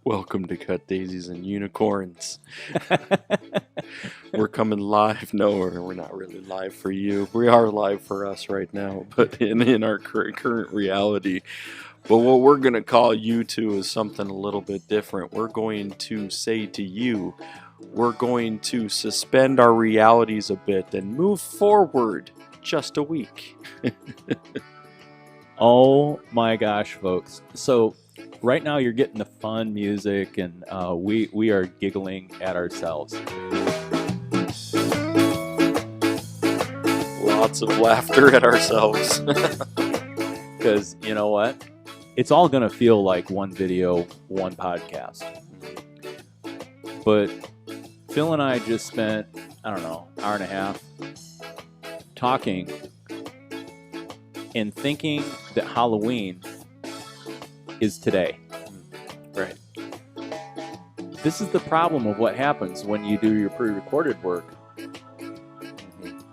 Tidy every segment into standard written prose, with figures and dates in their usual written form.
Welcome to Cut Daisies and Unicorns. We're coming live. No, we're not really live for you. We are live for us right now, but in our current reality. But what we're going to call you to is something a little bit different. We're going to say to you, we're going to suspend our realities a bit and move forward just a week. Oh my gosh, folks. So right now you're getting the fun music and we are giggling at ourselves. Lots of laughter at ourselves. Because you know what? It's all going to feel like one video, one podcast. But Phil and I just spent, I don't know, hour and a half talking and thinking that Halloween is today. Right. This is the problem of what happens when you do your pre-recorded work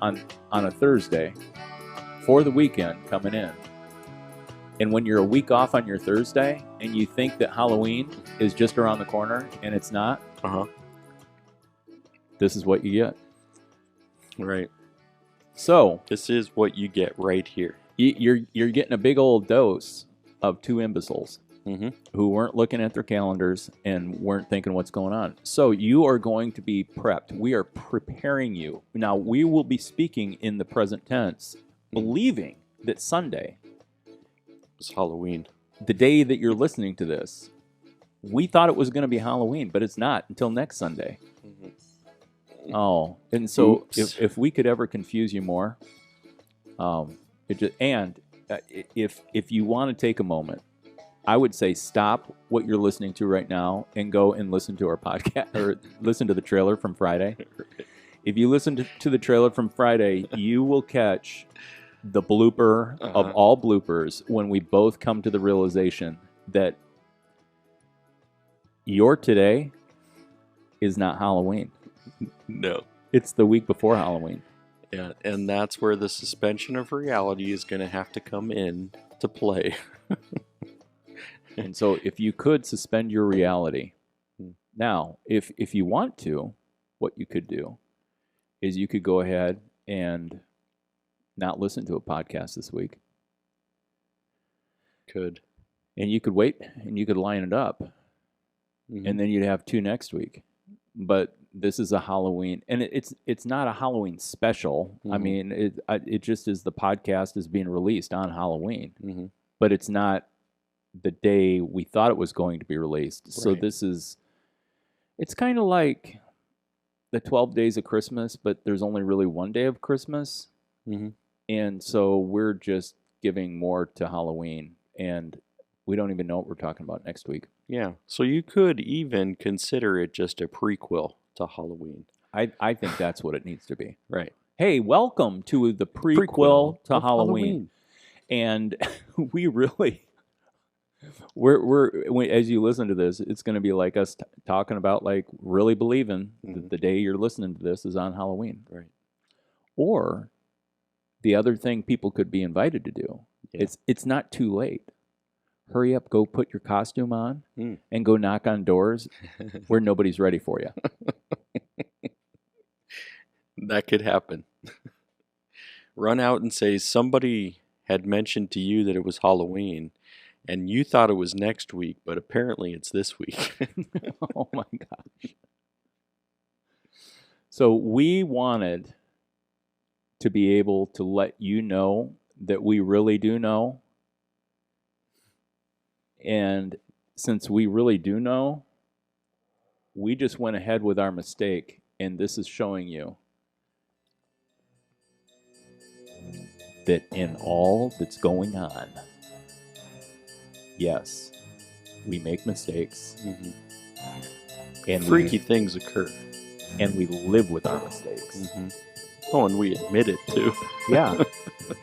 on a Thursday for the weekend coming in. And when you're a week off on your Thursday and you think that Halloween is just around the corner and it's not, this is what you get. Right. So this is what you get right here. You're getting a big old dose of two imbeciles who weren't looking at their calendars and weren't thinking what's going on. So you are going to be prepped. We are preparing you. Now, we will be speaking in the present tense, believing that Sunday, it's Halloween. The day that you're listening to this, we thought it was going to be Halloween, but it's not until next Sunday. Oh, and so if we could ever confuse you more, if you want to take a moment, I would say stop what you're listening to right now and go and listen to our podcast or listen to the trailer from Friday. If you listen to the trailer from Friday, you will catch the blooper of all bloopers when we both come to the realization that your today is not Halloween. No. It's the week before Halloween. Yeah, and that's where the suspension of reality is going to have to come in to play. And so if you could suspend your reality. Now, if you want to, what you could do is you could go ahead and not listen to a podcast this week. Could. And you could wait and you could line it up. And then you'd have two next week. But this is a Halloween, and it's not a Halloween special. I mean, it just is the podcast is being released on Halloween, but it's not the day we thought it was going to be released. Right. So it's kind of like the 12 days of Christmas, but there's only really one day of Christmas, and so we're just giving more to Halloween, and we don't even know what we're talking about next week. Yeah, so you could even consider it just a prequel to Halloween. I think that's what it needs to be. Right. Hey, welcome to the prequel to Halloween. And we really, we're as you listen to this, it's going to be like us talking about like really believing that the day you're listening to this is on Halloween. Right. Or the other thing people could be invited to do, it's not too late. Hurry up, go put your costume on and go knock on doors where nobody's ready for you. That could happen. Run out and say somebody had mentioned to you that it was Halloween and you thought it was next week, but apparently it's this week. Oh my gosh. So we wanted to be able to let you know that we really do know. And since we really do know, we just went ahead with our mistake, and this is showing you that in all that's going on, yes, we make mistakes, and freaky things occur, and we live with our mistakes. Oh, and we admit it too. Yeah.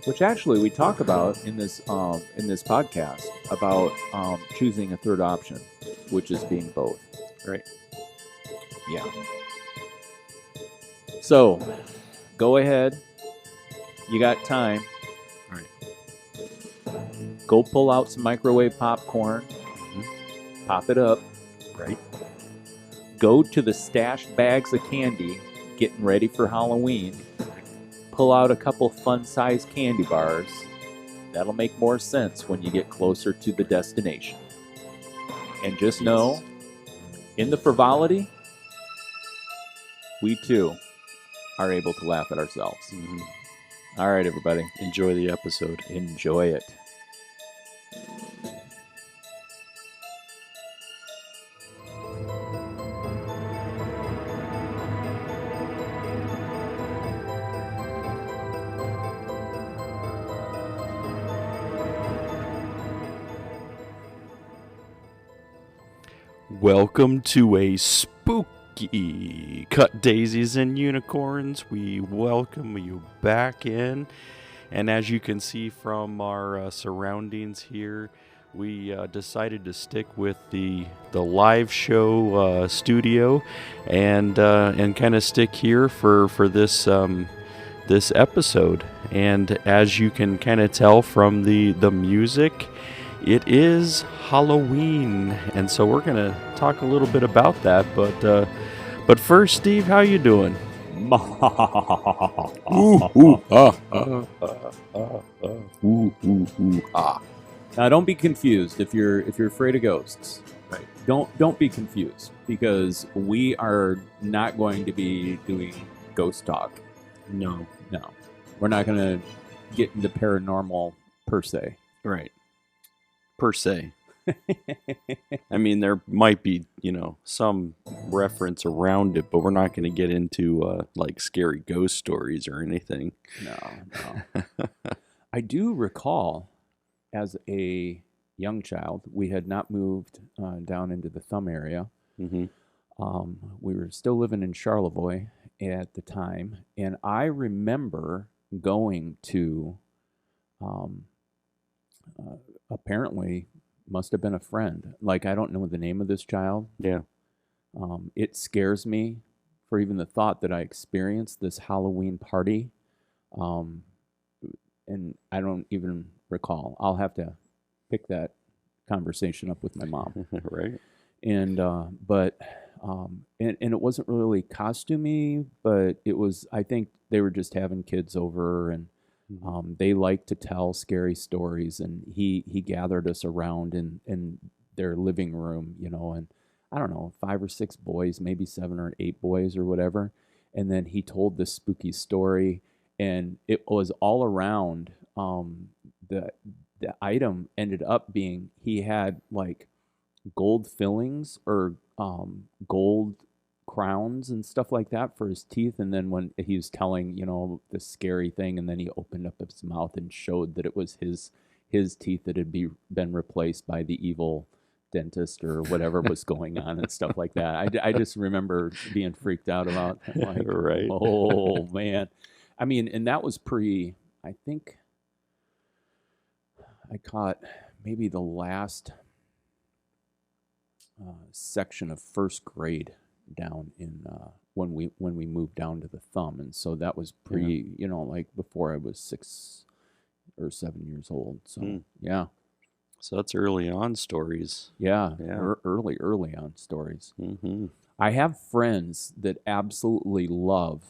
Which actually we talk about in this podcast about choosing a third option, which is being both. Right. Yeah. So, go ahead. You got time. All right. Go pull out some microwave popcorn. pop it up, Right. go to the stashed bags of candy, getting ready for Halloween, pull out a couple fun-sized candy bars. That'll make more sense when you get closer to the destination. And just know, in the frivolity, we too are able to laugh at ourselves. Mm-hmm. All right, everybody. Enjoy the episode. Enjoy it. Welcome to a spooky Cut Daisies and Unicorns. We welcome you back in. And as you can see from our surroundings here, we decided to stick with the live show studio and kind of stick here for this this episode. And as you can kind of tell from the music, it is Halloween, and so we're gonna talk a little bit about that. But first, Steve, how you doing? Now, don't be confused if you're afraid of ghosts. Right. Don't be confused, because we are not going to be doing ghost talk. No. We're not going to get into paranormal per se. Right. Per se. I mean, there might be, some reference around it, but we're not going to get into like scary ghost stories or anything. No. I do recall, as a young child, we had not moved down into the Thumb area. Mm-hmm. We were still living in Charlevoix at the time, and I remember going to apparently must have been a friend. Like, I don't know the name of this child. Yeah. It scares me for even the thought that I experienced this Halloween party. And I don't even recall. I'll have to pick that conversation up with my mom. Right. And but it wasn't really costumey, but it was, I think they were just having kids over, and they like to tell scary stories, and he gathered us around in their living room, and I don't know, 5 or 6 boys, maybe 7 or 8 boys or whatever. And then he told this spooky story, and it was all around. The item ended up being, he had like gold fillings or gold crowns and stuff like that for his teeth. And then when he was telling, the scary thing, and then he opened up his mouth and showed that it was his teeth that had been replaced by the evil dentist or whatever was going on and stuff like that. I just remember being freaked out about, like, Right. Oh man. I mean, and that was I think I caught maybe the last section of first grade down in when we moved down to the Thumb, and so that was like before I was 6 or 7 years old. So yeah. So that's early on stories. Yeah. Early on stories. Mm-hmm. I have friends that absolutely love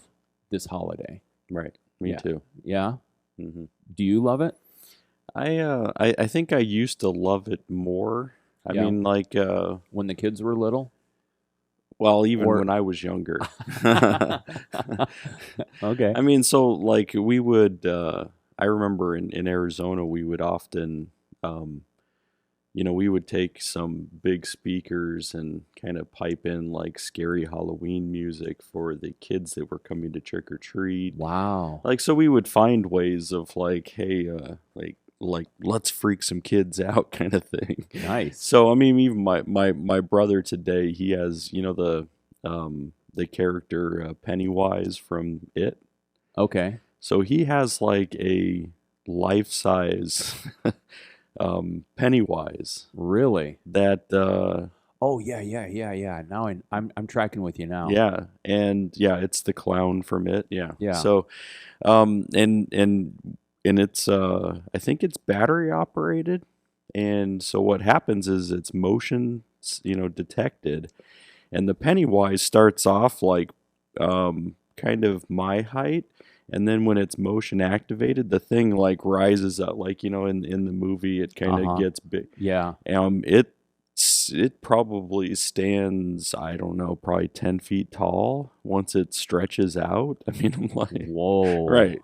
this holiday. Right. Me too. Yeah. Mm-hmm. Do you love it? I think I used to love it more. I mean, like when the kids were little. Well, even when I was younger. Okay. I mean, so like we would. I remember in Arizona, we would often, we would take some big speakers and kind of pipe in like scary Halloween music for the kids that were coming to trick or treat. Wow. Like, so we would find ways of like, hey, like let's freak some kids out kind of thing. Nice. So I mean, even my brother today, he has the character Pennywise from It. Okay. So he has like a life-size Pennywise. Really? That oh yeah. Now I'm tracking with you now. Yeah, and yeah, it's the clown from It. Yeah. Yeah. So and it's I think it's battery operated, and so what happens is it's motion detected. And the Pennywise starts off like kind of my height, and then when it's motion activated, the thing like rises up, like in the movie, it kind of gets big. Yeah. It probably stands, I don't know, probably 10 feet tall once it stretches out. I mean, I'm like, Whoa. right.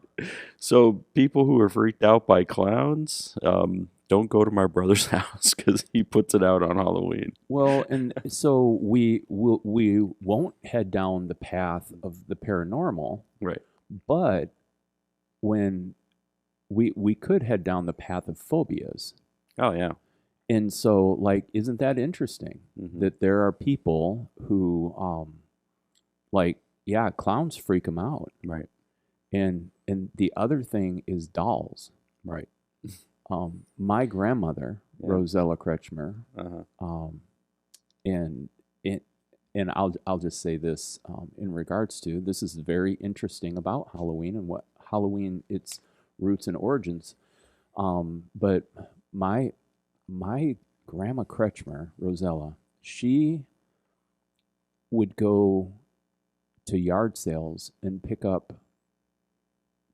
So people who are freaked out by clowns, don't go to my brother's house because he puts it out on Halloween. Well, and so we won't head down the path of the paranormal, Right. but when we could head down the path of phobias. Oh yeah. And so, like, isn't that interesting Mhm. that there are people who, like, yeah, clowns freak them out, Right. and the other thing is dolls. Right. My grandmother, Yeah. Rosella Kretschmer, Uh-huh. and it, and I'll just say this in regards to this is very interesting about Halloween and what Halloween its roots and origins. But my grandma Kretschmer, Rosella, she would go to yard sales and pick up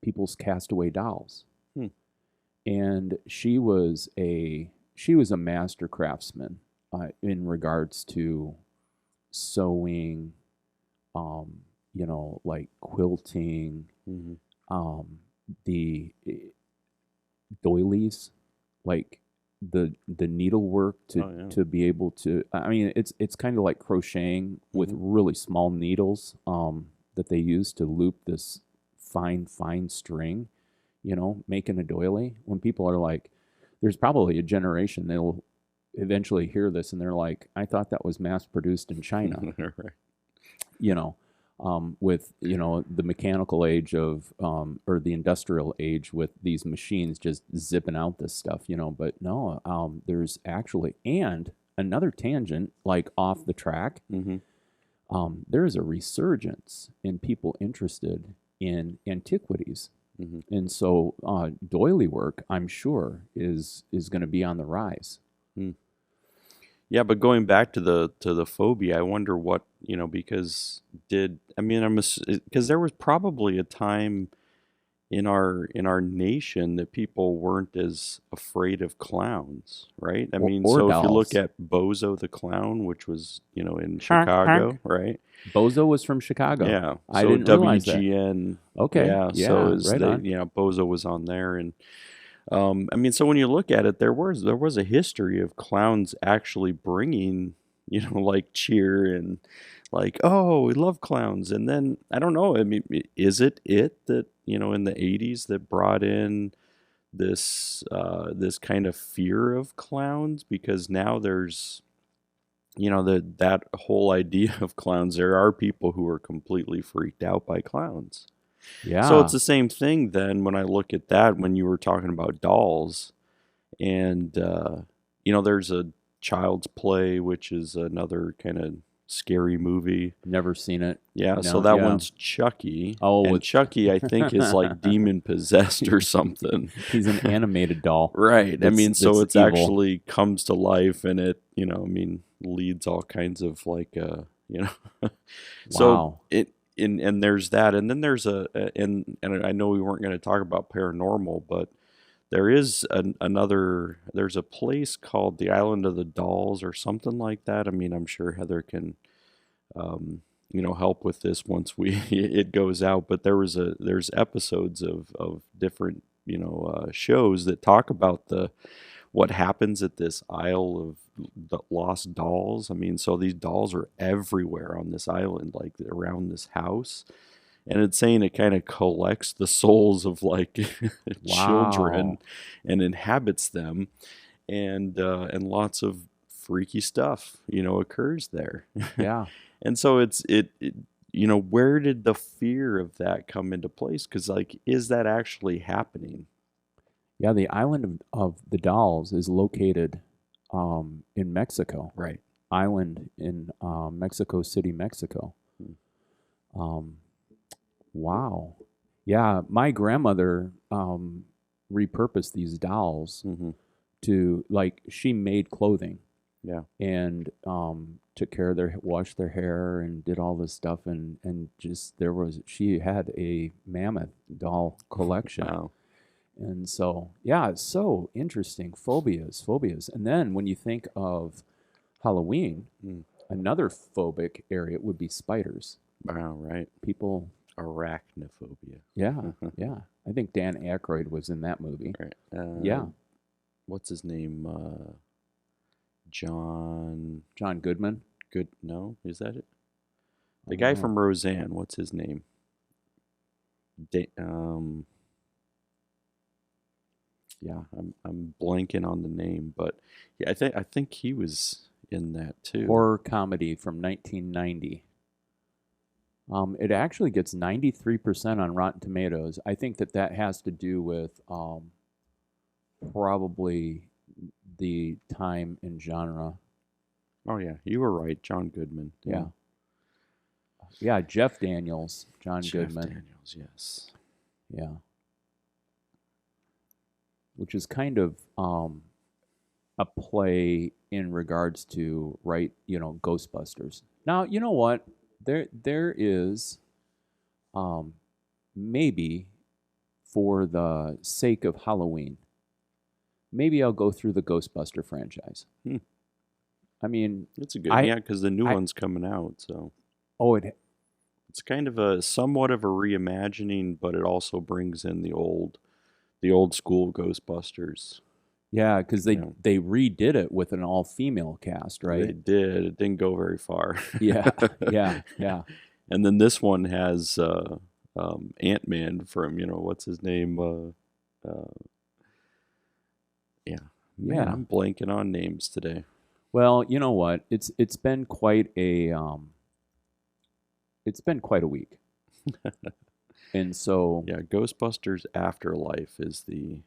people's castaway dolls. Hmm. And she was a master craftsman in regards to sewing, like quilting, Mhm. the doilies, like the needlework Oh, yeah. to be able to. I mean, it's kind of like crocheting with really small needles that they use to loop this fine string. Making a doily. When people are like, there's probably a generation they'll eventually hear this and they're like, I thought that was mass produced in China. Right. With the mechanical age of or the industrial age with these machines just zipping out this stuff, but no, there's actually, and another tangent, like off the track, Mhm. there is a resurgence in people interested in antiquities. Mhm. And so doily work, I'm sure, is going to be on the rise. Hmm. Yeah, but going back to the phobia, I wonder what, because because there was probably a time in our nation that people weren't as afraid of clowns, right? I mean, Or so if you look dolls. at Bozo the Clown, which was, in Honk, Chicago, honk. right? Bozo was from Chicago. Yeah. I So didn't realize that. WGN, Okay. yeah, Yeah. so Right on. Bozo was on there. And so when you look at it, there was a history of clowns actually bringing, like cheer and like, oh, we love clowns. And then I don't know. I mean, is it that in the '80s that brought in this kind of fear of clowns? Because now there's that whole idea of clowns. There are people who are completely freaked out by clowns. So it's Yeah. the same thing then when I look at that when you were talking about dolls. And, there's a Child's Play, which is another kind of scary movie. Never seen it. Yeah, so No. that Yeah. one's Chucky. Oh, And with Chucky, I think, is like demon possessed or something. He's an animated doll. Right. I mean, so that's it's evil. actually comes to life and it, leads all kinds of like, so Wow. and there's that. And then there's and I know we weren't going to talk about paranormal, but there is there's a place called the Island of the Dolls or something like that. I mean, I'm sure Heather can, help with this once it goes out. But there's episodes of different, shows that talk about what happens at this Isle of the Lost Dolls. I mean, so these dolls are everywhere on this island, like around this house. And it's saying it kind of collects the souls of like children Wow. and inhabits them, and lots of freaky stuff, occurs there. Yeah. And so where did the fear of that come into place? Because like, is that actually happening? Yeah. The island of the dolls is located in Mexico. Right. Island in Mexico City, Mexico. Hmm. Wow. Yeah, my grandmother repurposed these dolls Mm-hmm. to, like, she made clothing. Yeah. and took care of washed their hair and did all this stuff, and just she had a mammoth doll collection. Wow. And so, yeah, it's so interesting. Phobias. And then when you think of Halloween, Mm. another phobic area would be spiders. Wow, right. People, Arachnophobia. yeah, yeah. I think Dan Aykroyd was in that movie. Right. Yeah. What's his name? John Goodman. Good. No, is that it? The Oh, guy no. from Roseanne. What's his name? Yeah, I'm blanking on the name, but yeah, I think he was in that too. Horror comedy from 1990. It actually gets 93% on Rotten Tomatoes. I think that has to do with probably the time and genre. Oh yeah, you were right, John Goodman. Yeah. Yeah, Jeff Daniels, John Jeff Goodman. Daniels, yes. Yeah. Which is kind of a play in regards to, right, Ghostbusters. Now, you know what? There is maybe for the sake of Halloween, maybe I'll go through the Ghostbuster franchise. I mean, it's a good, yeah, because the new one's coming out, so. Oh, it's kind of a somewhat of a reimagining, but it also brings in the old school Ghostbusters. Yeah, because they redid it with an all-female cast, right? They did. It didn't go very far. Yeah. And then this one has Ant-Man from, what's his name? Yeah. Man, I'm blanking on names today. Well, you know what? It's been quite a week. And so yeah, Ghostbusters Afterlife is the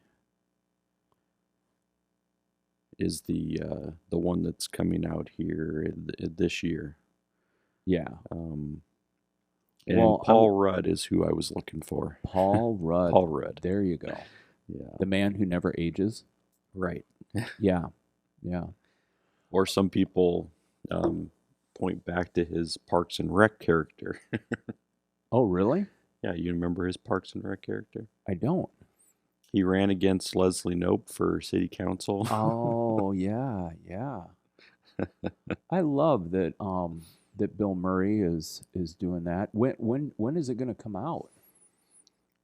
one that's coming out here this year. Yeah. And Paul Rudd is who I was looking for. Paul Rudd. Paul Rudd. There you go. Yeah. The man who never ages. Right. Yeah. Or some people point back to his Parks and Rec character. Oh, really? Yeah, you remember his Parks and Rec character? I don't. He ran against Leslie Knope for city council. Oh, yeah. I love that that Bill Murray is doing that. When is it going to come out?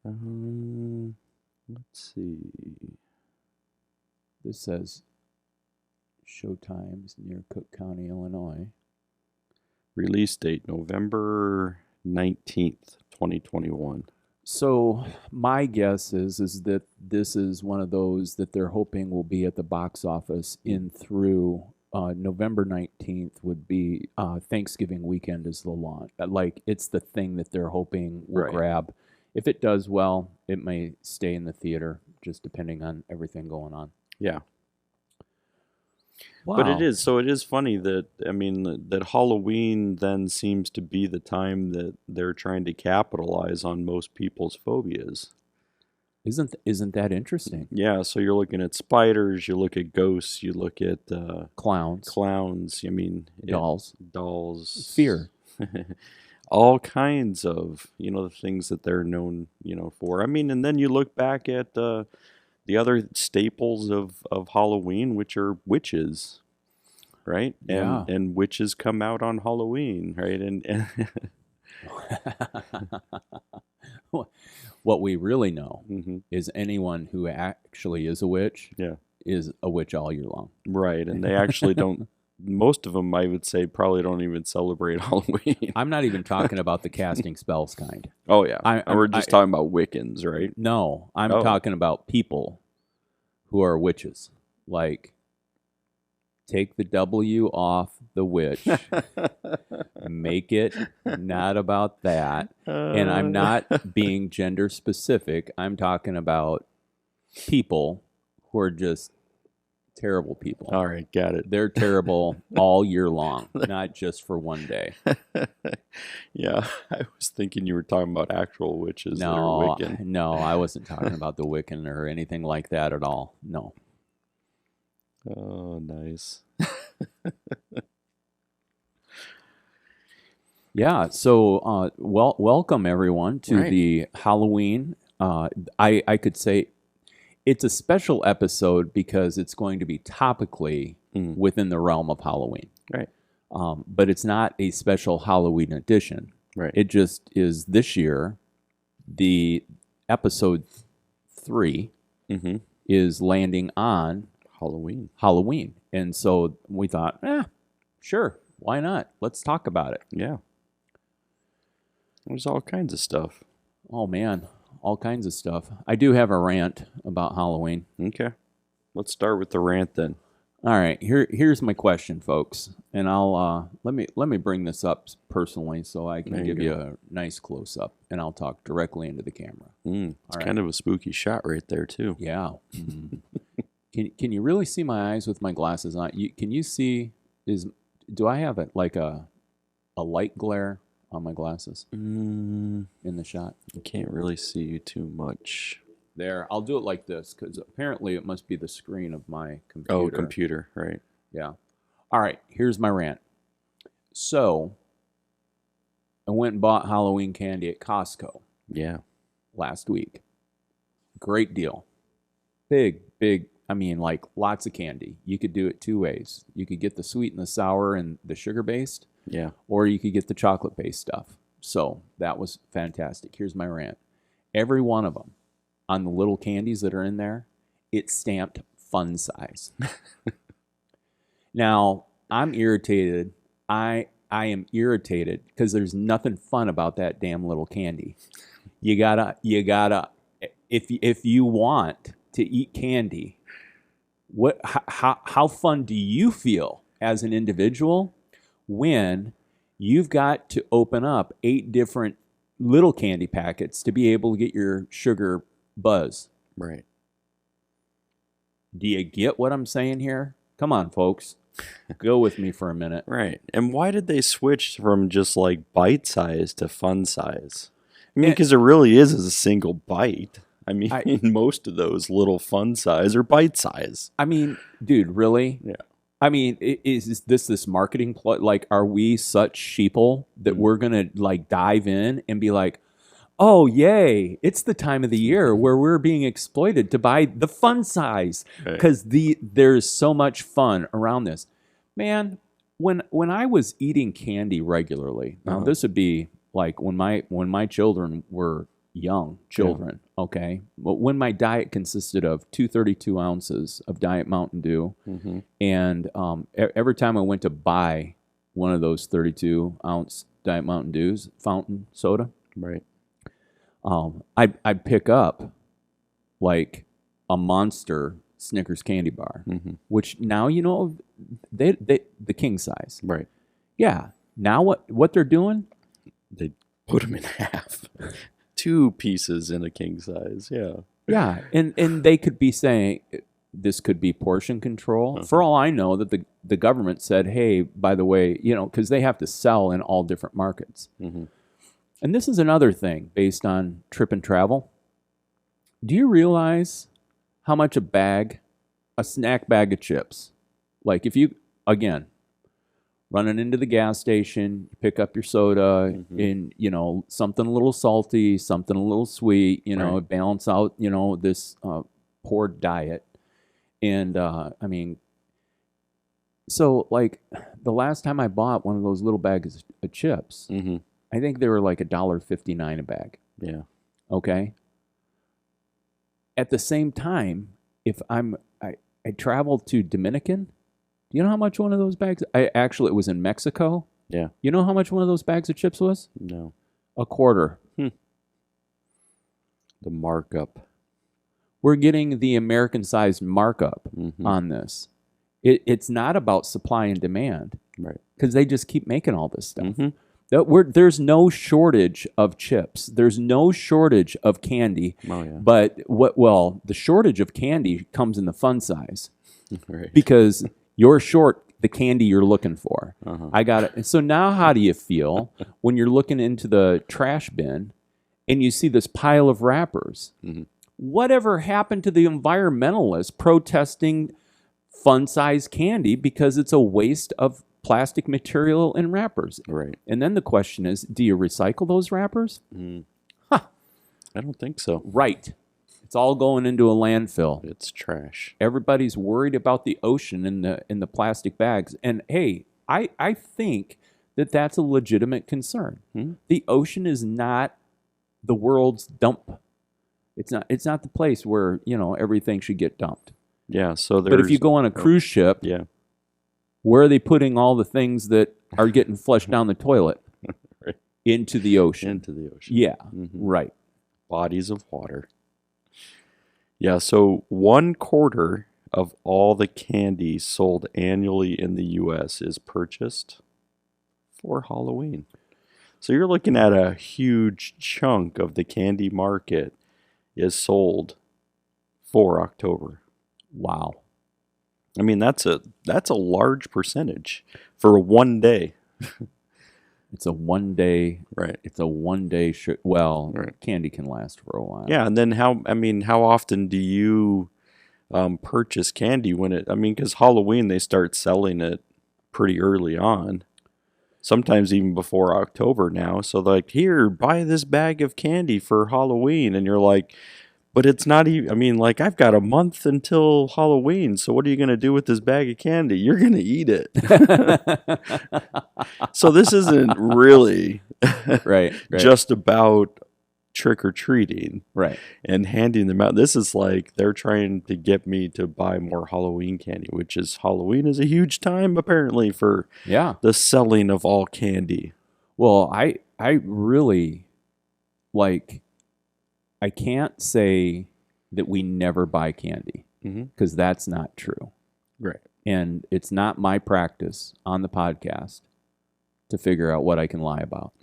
Let's see. This says Showtimes near Cook County, Illinois. Release date November 19th, 2021. So my guess is that this is one of those that they're hoping will be at the box office in through November 19th would be Thanksgiving weekend is the launch. Like it's the thing that they're hoping will grab. If it does well, it may stay in the theater, just depending on everything going on. Yeah. Wow. But it is funny that, that Halloween then seems to be the time that they're trying to capitalize on most people's phobias. Isn't that interesting? Yeah, so you're looking at spiders, you look at ghosts, you look at clowns, dolls, fear, all kinds of, the things that they're known, for. And then you look back at the other staples of Halloween, which are witches, right? Yeah. And witches come out on Halloween, right? And what we really know is anyone who actually is a witch is a witch all year long. Right, and they actually don't, most of them, I would say, probably don't even celebrate Halloween. I'm not even talking about the casting spells kind. Oh, yeah. We're just talking about Wiccans, right? No, I'm talking about people who are witches. Like, take the W off the witch, make it not about that. And I'm not being gender specific. I'm talking about people who are just terrible people. All right, got it. They're terrible all year long, not just for one day. Yeah, I was thinking you were talking about actual witches that are Wiccan. No, I wasn't talking about the Wiccan or anything like that at all. No. Oh, nice. Yeah, so welcome everyone to Right. the Halloween. I could say it's a special episode because it's going to be topically within the realm of Halloween. Right. But it's not a special Halloween edition. Right. It just is this year. The episode 3 is landing on Halloween. And so we thought, sure, why not? Let's talk about it. Yeah. There's all kinds of stuff. Oh, man, all kinds of stuff. I do have a rant about Halloween. Okay. Let's start with the rant then. All right, here's my question, folks, and I'll let me bring this up personally so I can give you a nice close up, and I'll talk directly into the camera. It's kind of a spooky shot right there too. Yeah. Can you really see my eyes with my glasses on? Can you see? Do I have like a light glare on my glasses in the shot? I can't really see you too much. There, I'll do it like this because apparently it must be the screen of my computer. Oh, computer, right. Yeah. All right, here's my rant. So, I went and bought Halloween candy at Costco. Yeah. Last week. Great deal. Big, I mean, like lots of candy. You could do it 2 ways. You could get the sweet and the sour and the sugar-based. Yeah. Or you could get the chocolate-based stuff. So, that was fantastic. Here's my rant. Every one of them, on the little candies that are in there, it's stamped fun size. Now, I'm irritated. I am irritated because there's nothing fun about that damn little candy. You gotta if you want to eat candy, how fun do you feel as an individual when you've got to open up 8 different little candy packets to be able to get your sugar buzz? Right. Do you get what I'm saying here? Come on, folks. Go with me for a minute. Right. And why did they switch from just like bite size to fun size? I mean, because it really is a single bite. I mean, most of those little fun size are bite size. I mean, dude, really? Yeah. I mean, is this marketing plot? Like, are we such sheeple that we're gonna like dive in and be like, oh, yay, it's the time of the year where we're being exploited to buy the fun size because there's so much fun around this. Man, when I was eating candy regularly, now this would be like when my children were young children, okay? But when my diet consisted of 232 ounces of Diet Mountain Dew, and every time I went to buy one of those 32-ounce Diet Mountain Dews, fountain soda, right? I'd pick up like a monster Snickers candy bar, which now they the king size, right? Yeah. Now what they're doing? They put them in half, 2 pieces in a king size. Yeah. Yeah, and they could be saying this could be portion control. For all I know, that the government said, hey, by the way, because they have to sell in all different markets. And this is another thing based on Trip and Travel. Do you realize how much a snack bag of chips, like if you, again, running into the gas station, pick up your soda, and, something a little salty, something a little sweet, balance out, this poor diet. And, I mean, so like the last time I bought one of those little bags of chips, I think they were like $1.59 a bag. Yeah. Okay. At the same time, if I traveled to Dominican, do you know how much one of those bags? It was in Mexico. Yeah. You know how much one of those bags of chips was? No. $0.25. The markup. We're getting the American-sized markup on this. It's not about supply and demand, right? Because they just keep making all this stuff. There's no shortage of chips. There's no shortage of candy. Oh, yeah. But the shortage of candy comes in the fun size. Right. Because you're short the candy you're looking for. I got it. So now how do you feel when you're looking into the trash bin and you see this pile of wrappers? Whatever happened to the environmentalists protesting fun-sized candy because it's a waste of plastic material in wrappers. Right. And then the question is, do you recycle those wrappers? I don't think so. Right. It's all going into a landfill. It's trash. Everybody's worried about the ocean in the plastic bags. And hey, I think that that's a legitimate concern. The ocean is not the world's dump. It's not the place where, everything should get dumped. Yeah, so But if you go on a cruise ship, yeah, where are they putting all the things that are getting flushed down the toilet? Right. Into the ocean. Into the ocean. Yeah, right. Bodies of water. Yeah, so 1/4 of all the candy sold annually in the U.S. is purchased for Halloween. So you're looking at a huge chunk of the candy market is sold for October. Wow. I mean, that's a large percentage for one day. It's a 1 day. Right. It's a 1 day. Right. Candy can last for a while. Yeah, and then how often do you purchase candy because Halloween they start selling it pretty early on. Sometimes even before October now. So like, here, buy this bag of candy for Halloween. And you're like, but it's not even, I've got a month until Halloween. So what are you going to do with this bag of candy? You're going to eat it. So this isn't really right. just about trick-or-treating. Right. And handing them out. This is like they're trying to get me to buy more Halloween candy, which is Halloween is a huge time apparently for the selling of all candy. Well, I really I can't say that we never buy candy because that's not true. Right. And it's not my practice on the podcast to figure out what I can lie about.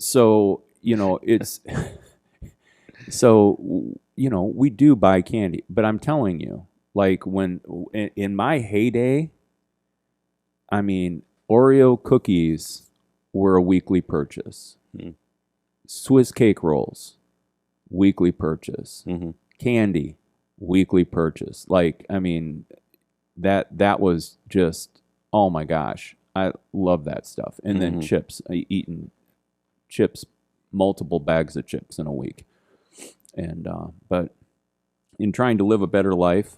So, it's we do buy candy, but I'm telling you, like when in my heyday, Oreo cookies were a weekly purchase. Swiss cake rolls, weekly purchase. Candy, weekly purchase. That was just, oh my gosh, I love that stuff. And then chips, eating chips, multiple bags of chips in a week. And but in trying to live a better life,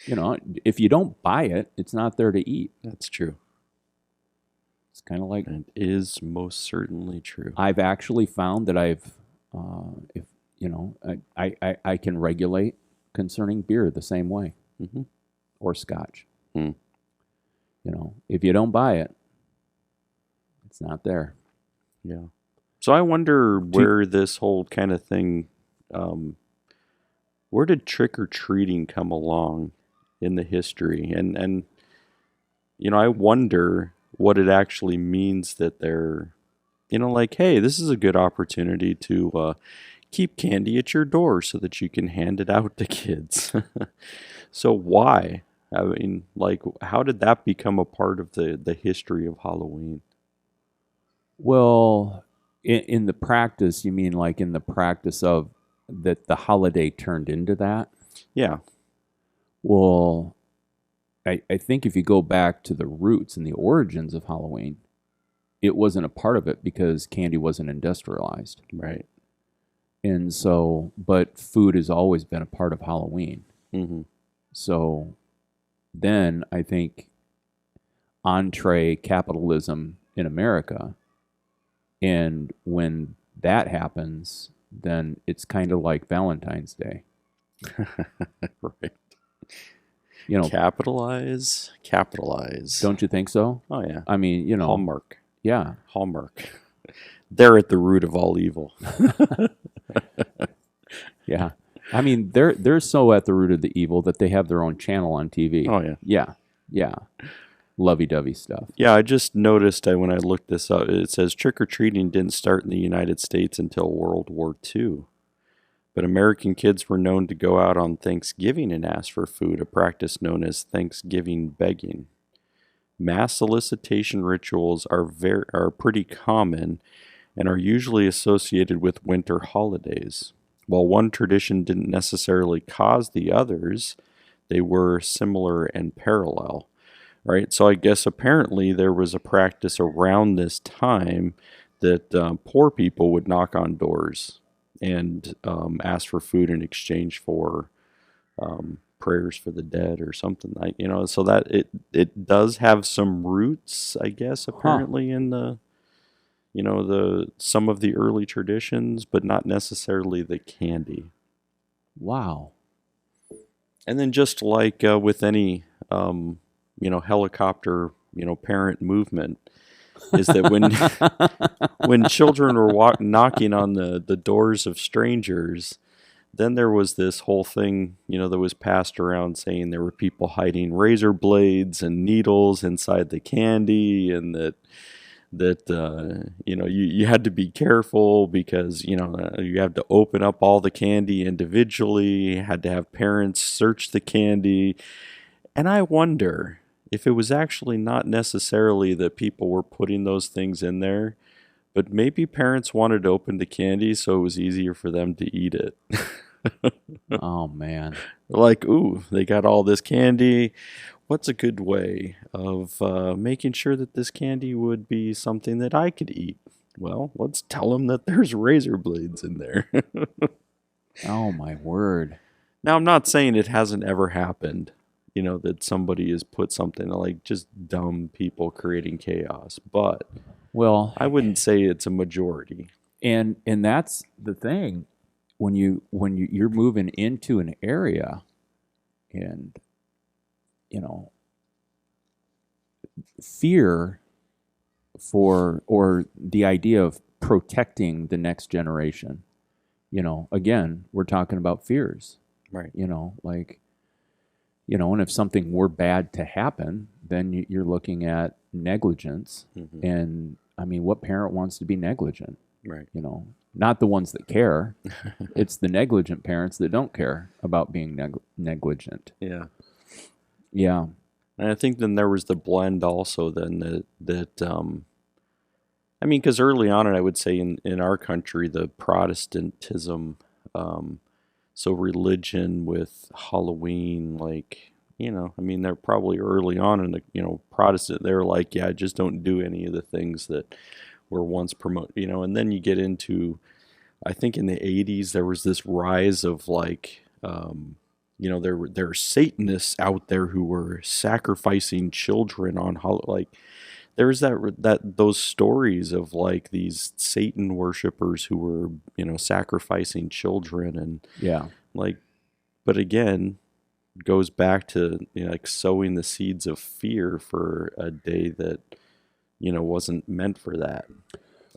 if you don't buy it, it's not there to eat. That's true. It's kind of like, it is most certainly true. I've actually found that I can regulate concerning beer the same way, or scotch. If you don't buy it, it's not there. Yeah. So I wonder where this whole kind of thing, where did trick-or-treating come along in the history? And I wonder what it actually means that they're, hey, this is a good opportunity to keep candy at your door so that you can hand it out to kids. So why? How did that become a part of the history of Halloween? Well, in the practice, you mean like in the practice of that the holiday turned into that? Yeah. Well, I think if you go back to the roots and the origins of Halloween, it wasn't a part of it because candy wasn't industrialized. Right. And so, but food has always been a part of Halloween. So then I think entree capitalism in America, and when that happens, then it's kind of like Valentine's Day. Right. Capitalize. Don't you think so? Oh, yeah. Hallmark. Yeah. Hallmark. They're at the root of all evil. Yeah. They're so at the root of the evil that they have their own channel on TV. Oh, yeah. Yeah. Yeah. Lovey-dovey stuff. Yeah, I just noticed when I looked this up, it says trick-or-treating didn't start in the United States until World War II. But American kids were known to go out on Thanksgiving and ask for food, a practice known as Thanksgiving begging. Mass solicitation rituals are pretty common and are usually associated with winter holidays. While one tradition didn't necessarily cause the others, they were similar and parallel, right? So I guess apparently there was a practice around this time that poor people would knock on doors and ask for food in exchange for prayers for the dead or something like, so that it does have some roots, I guess, Huh. apparently in the the some of the early traditions, but not necessarily the candy. Wow. And then just like with any helicopter parent movement, is that when when children were knocking on the doors of strangers, then there was this whole thing, that was passed around saying there were people hiding razor blades and needles inside the candy, and that you had to be careful because you have to open up all the candy individually. You had to have parents search the candy, and I wonder if it was actually not necessarily that people were putting those things in there, but maybe parents wanted to open the candy so it was easier for them to eat it. Oh man. Like, ooh, they got all this candy. What's a good way of making sure that this candy would be something that I could eat? Well, let's tell them that there's razor blades in there. Oh my word. Now, I'm not saying it hasn't ever happened, that somebody has put something like just dumb people creating chaos, but Well, I wouldn't say it's a majority. and that's the thing. You're moving into an area, and fear for, or the idea of protecting the next generation, again, we're talking about fears, Right. like, and if something were bad to happen, then you're looking at negligence. Mm-hmm. And I mean, what parent wants to be negligent? Right. Not the ones that care. It's the negligent parents that don't care about being negligent. Yeah. Yeah. And I think then there was the blend also then that I mean, because early on, and I would say in our country, the Protestantism, so religion with Halloween, like, I mean, they're probably early on in the, Protestant, they were like, yeah, just don't do any of the things that were once promoted, and then you get into, I think in the 80s, there was this rise of like, there are Satanists out there who were sacrificing children on like there's those stories of like these Satan worshipers who were sacrificing children, and Yeah. like, but again, goes back to like sowing the seeds of fear for a day that wasn't meant for that.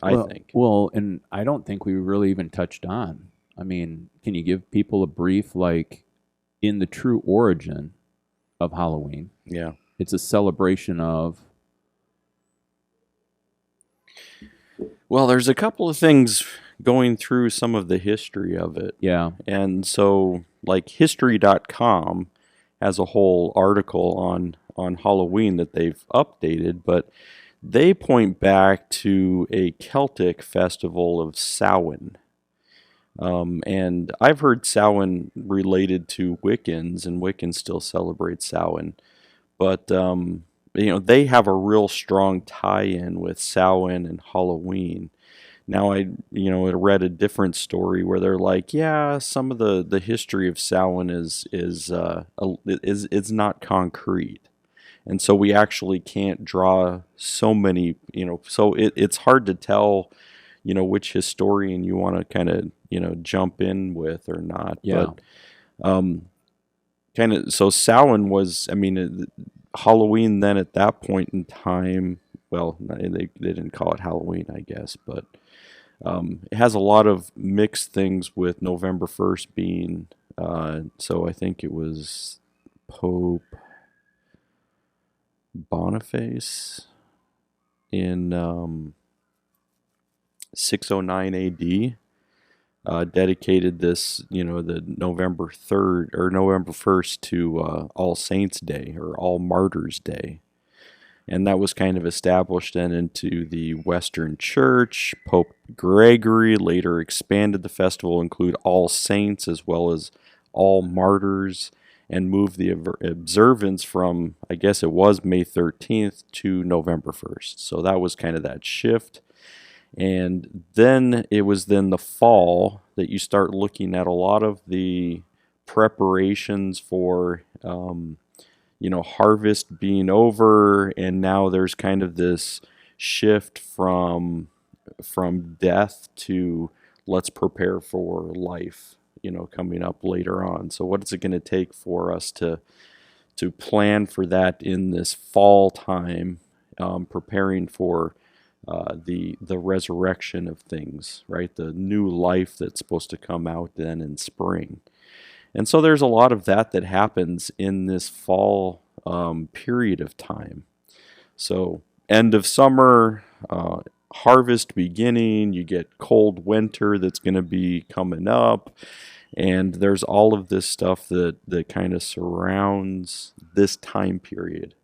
I think. Well, and I don't think we really even touched on. I mean, can you give people a brief, like, in the true origin of Halloween? Yeah. It's a celebration of. Well, there's a couple of things going through some of the history of it. Yeah. And so, like, history.com has a whole article on Halloween that they've updated, but they point back to a Celtic festival of Samhain. And I've heard Samhain related to Wiccans, and Wiccans still celebrate Samhain. But, they have a real strong tie-in with Samhain and Halloween. Now, I read a different story where they're like, yeah, some of the history of Samhain is not concrete. And so we actually can't draw so many, so it's hard to tell, which historian you want to kind of, jump in with or not. Yeah. But kind of, so Samhain was, I mean, Halloween then at that point in time, well, they didn't call it Halloween, I guess, but it has a lot of mixed things with November 1st being, so I think it was Pope Boniface in 609 AD dedicated this, the November 3rd or November 1st to All Saints Day or All Martyrs Day. And that was kind of established then into the Western Church. Pope Gregory later expanded the festival to include all saints as well as all martyrs. and moved the observance from, I guess it was May 13th to November 1st. So that was kind of that shift. And then it was then the fall that you start looking at a lot of the preparations for, harvest being over, and now there's kind of this shift from death to let's prepare for life, coming up later on. So what is it going to take for us to plan for that in this fall time, preparing for the resurrection of things, right? The new life that's supposed to come out then in spring. And so there's a lot of that happens in this fall period of time. So end of summer, harvest beginning, you get cold winter that's going to be coming up, and there's all of this stuff that kind of surrounds this time period.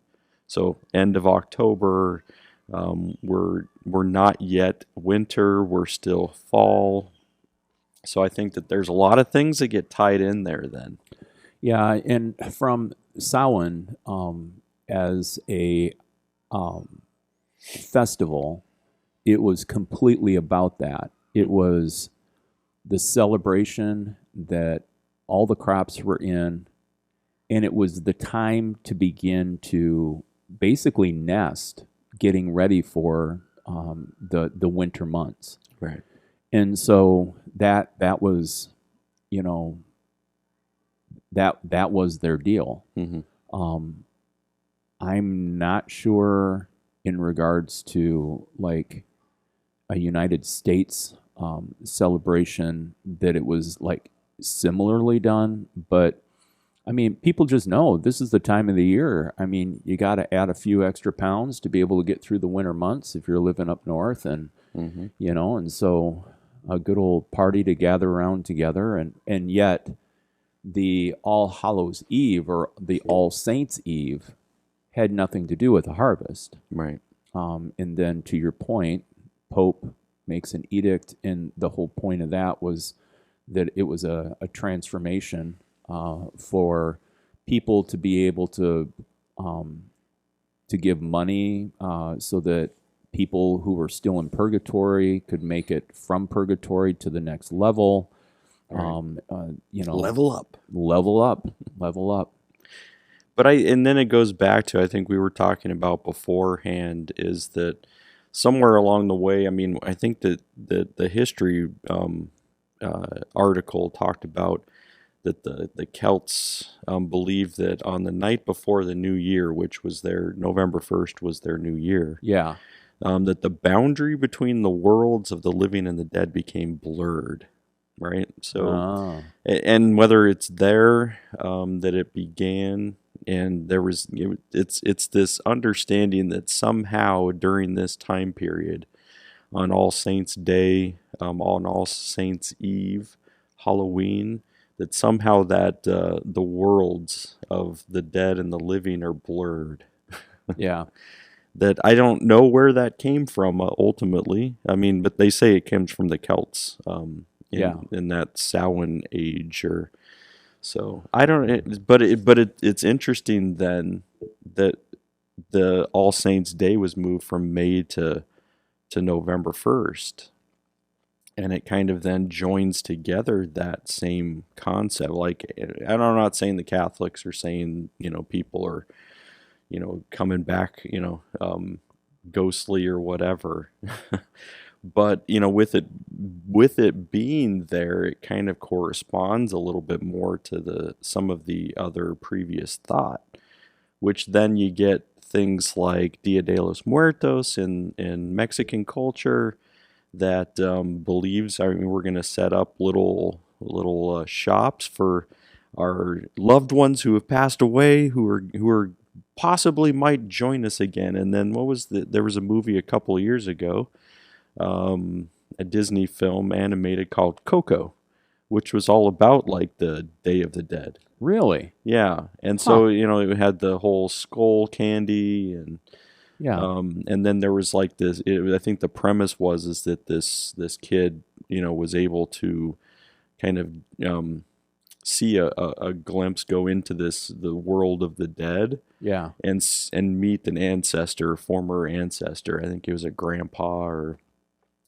So end of October, we're not yet winter, we're still fall. So I think that there's a lot of things that get tied in there then. Yeah, and from Samhain as a festival, it was completely about that. It was the celebration that all the crops were in, and it was the time to begin to basically nest, getting ready for the winter months. Right. And so that was, that was their deal. Mm-hmm. I'm not sure in regards to like a United States celebration that it was like similarly done, but I mean, people just know this is the time of the year. I mean, you got to add a few extra pounds to be able to get through the winter months if you're living up north, and Mm-hmm. and so a good old party to gather around together, and yet the All Hallows Eve or the All Saints Eve had nothing to do with the harvest. Right. And then to your point, Pope makes an edict, and the whole point of that was that it was a transformation for people to be able to give money so that people who were still in purgatory could make it from purgatory to the next level. Right. Level up. But and then it goes back to, I think we were talking about beforehand, is that somewhere along the way, I mean, I think that the history article talked about that the Celts believed that on the night before the new year, which was their November 1st was their new year. Yeah. That the boundary between the worlds of the living and the dead became blurred, right? So, and whether it's there that it began, and there was, it's this understanding that somehow during this time period, on All Saints Day, on All Saints Eve, Halloween, that somehow that the worlds of the dead and the living are blurred. Yeah. That I don't know where that came from ultimately. I mean, but they say it comes from the Celts in that Samhain age, or so. I don't. It's interesting then that the All Saints Day was moved from May to November 1st. And it kind of then joins together that same concept. Like, I'm not saying the Catholics are saying, people are, coming back, ghostly or whatever. But, with it being there, it kind of corresponds a little bit more to some of the other previous thought, which then you get things like Dia de los Muertos in Mexican culture that believes, I mean, we're going to set up little shops for our loved ones who have passed away, who are possibly might join us again. And then there was a movie a couple of years ago, a Disney film animated called Coco, which was all about like the Day of the Dead. Really? Yeah. And so, it had the whole skull candy, and and then there was like this. I think the premise is that this kid, was able to kind of see a glimpse go into the world of the dead, Yeah. and meet an ancestor, former ancestor. I think it was a grandpa or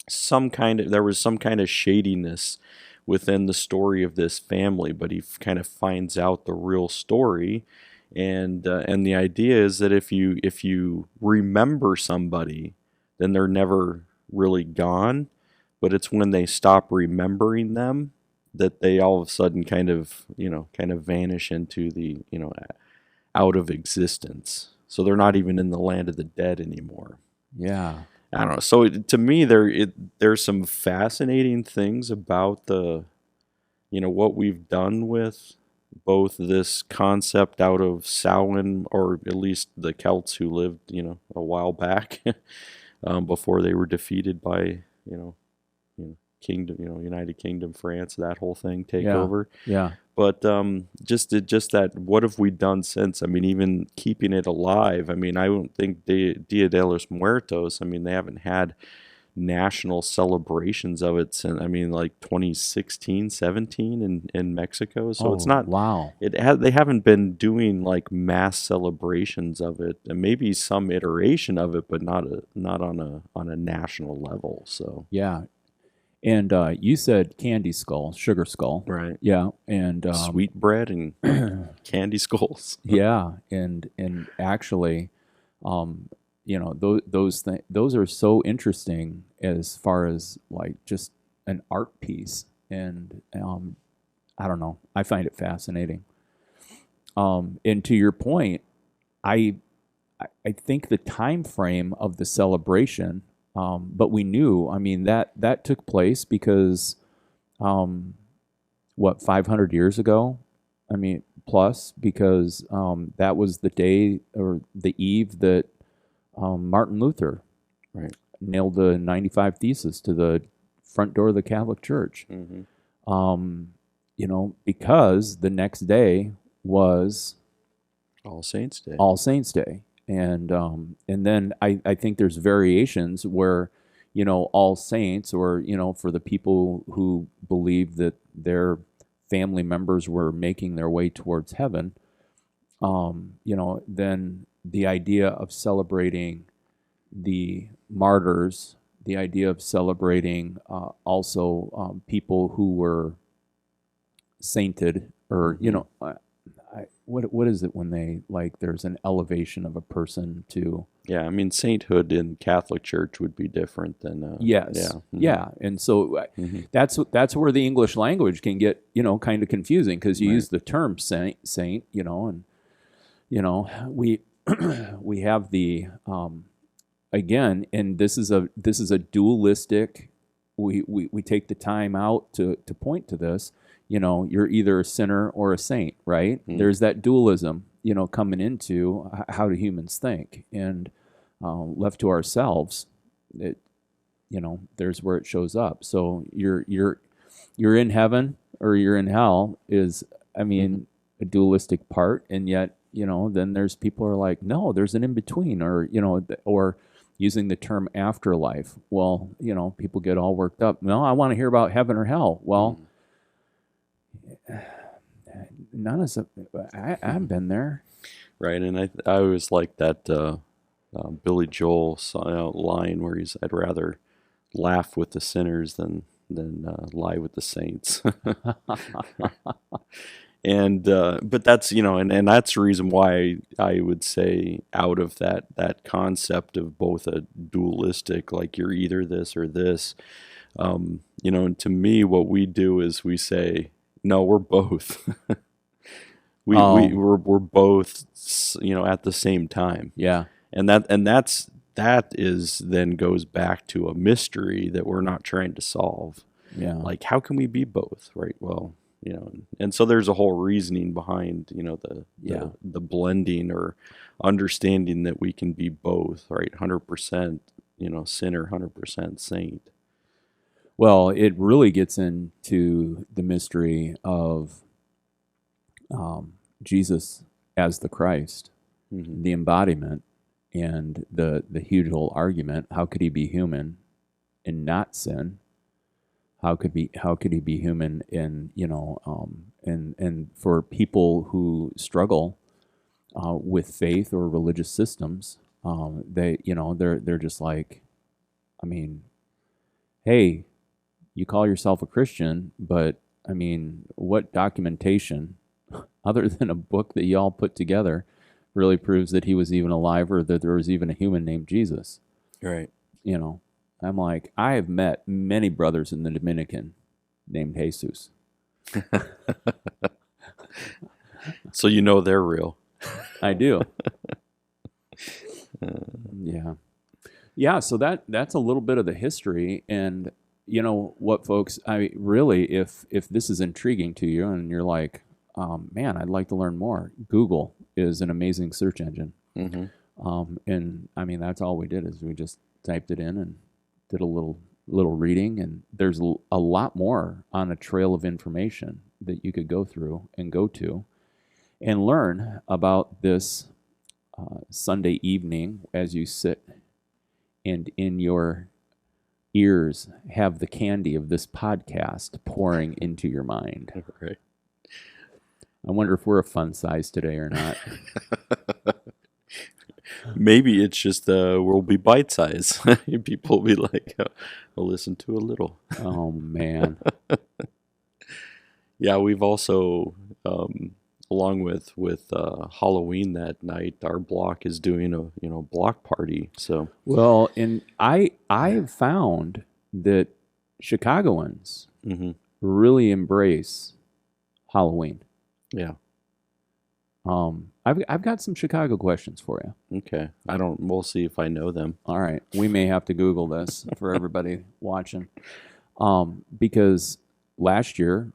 there was some kind of shadiness within the story of this family, but he kind of finds out the real story, and the idea is that if you remember somebody, then they're never really gone, but it's when they stop remembering them that they all of a sudden kind of vanish into the out of existence. So they're not even in the land of the dead anymore. Yeah. I don't know. So to me, there's some fascinating things about what we've done with both this concept out of Samhain, or at least the Celts who lived, a while back, before they were defeated by, Kingdom, United Kingdom, France, that whole thing take over. Yeah. But just that, what have we done since? I mean, even keeping it alive. I mean, I don't think Dia de los Muertos, I mean, they haven't had national celebrations of it since, I mean, like 2016, 17 in Mexico. So it's not, wow. They haven't been doing like mass celebrations of it, and maybe some iteration of it, but not on a national level. So yeah. And you said candy skull, sugar skull. right. Yeah. And Sweet bread and candy skulls. yeah. And actually, those are so interesting as far as like just an art piece. And I don't know. I find it fascinating. And to your point, I think the time frame of the celebration, but we knew, I mean, that took place because, 500 years ago? I mean, plus, because that was the day or the eve that Martin Luther Right. nailed the 95 Thesis to the front door of the Catholic Church. Mm-hmm. Because the next day was All Saints Day. All Saints Day. And then I think there's variations where, All Saints, or, for the people who believe that their family members were making their way towards heaven, then the idea of celebrating the martyrs, the idea of celebrating also people who were sainted, or, what is it when they, like, there's an elevation of a person to... Yeah, I mean, sainthood in Catholic Church would be different than... yes. Yeah. Mm-hmm. Yeah. And so that's where the English language can get, kind of confusing, because you use the term saint, and, we we have the... again, and this is a dualistic... We take the time out to point to this. You're either a sinner or a saint, right? Mm. There's that dualism, coming into how do humans think, and left to ourselves, there's where it shows up. So you're in heaven or you're in hell is, I mean, a dualistic part, and yet, then there's people who are like, no, there's an in between, or or using the term afterlife. Well, people get all worked up. No, I want to hear about heaven or hell. Well. None of us. I've been there, right? And I always like that Billy Joel line where I'd rather laugh with the sinners than lie with the saints. And but that's and that's the reason why I would say, out of that concept of both a dualistic, like you're either this or this, and to me, what we do is we say, no, we're both. We're both, at the same time. Yeah. And that is then goes back to a mystery that we're not trying to solve. Yeah. Like, how can we be both, right? Well, and so there's a whole reasoning behind, the blending or understanding that we can be both, right? 100%, sinner, 100% saint. Well, it really gets into the mystery of Jesus as the Christ, the embodiment, and the huge whole argument: how could he be human and not sin? How could he be human? And and for people who struggle with faith or religious systems, they're just like, I mean, hey, you call yourself a Christian, but I mean, what documentation, other than a book that y'all put together, really proves that he was even alive or that there was even a human named Jesus? Right. I'm like, I have met many brothers in the Dominican named Jesus. So they're real. I do. Yeah. Yeah, so that's a little bit of the history. And you know what, folks, I really, if this is intriguing to you and you're like, man, I'd like to learn more, Google is an amazing search engine. And I mean, that's all we did is we just typed it in and did a little reading, and there's a lot more on a trail of information that you could go through and go to and learn about this Sunday evening as you sit and in your ears have the candy of this podcast pouring into your mind. Right. I wonder if we're a fun size today or not. Maybe it's just we'll be bite size. People will be like, I'll listen to a little. Oh man. Yeah, we've also, along with Halloween that night, our block is doing a block party. So well, and I've found that Chicagoans really embrace Halloween. Yeah. I've got some Chicago questions for you. Okay. We'll see if I know them. All right. We may have to Google this for everybody watching. Because last year,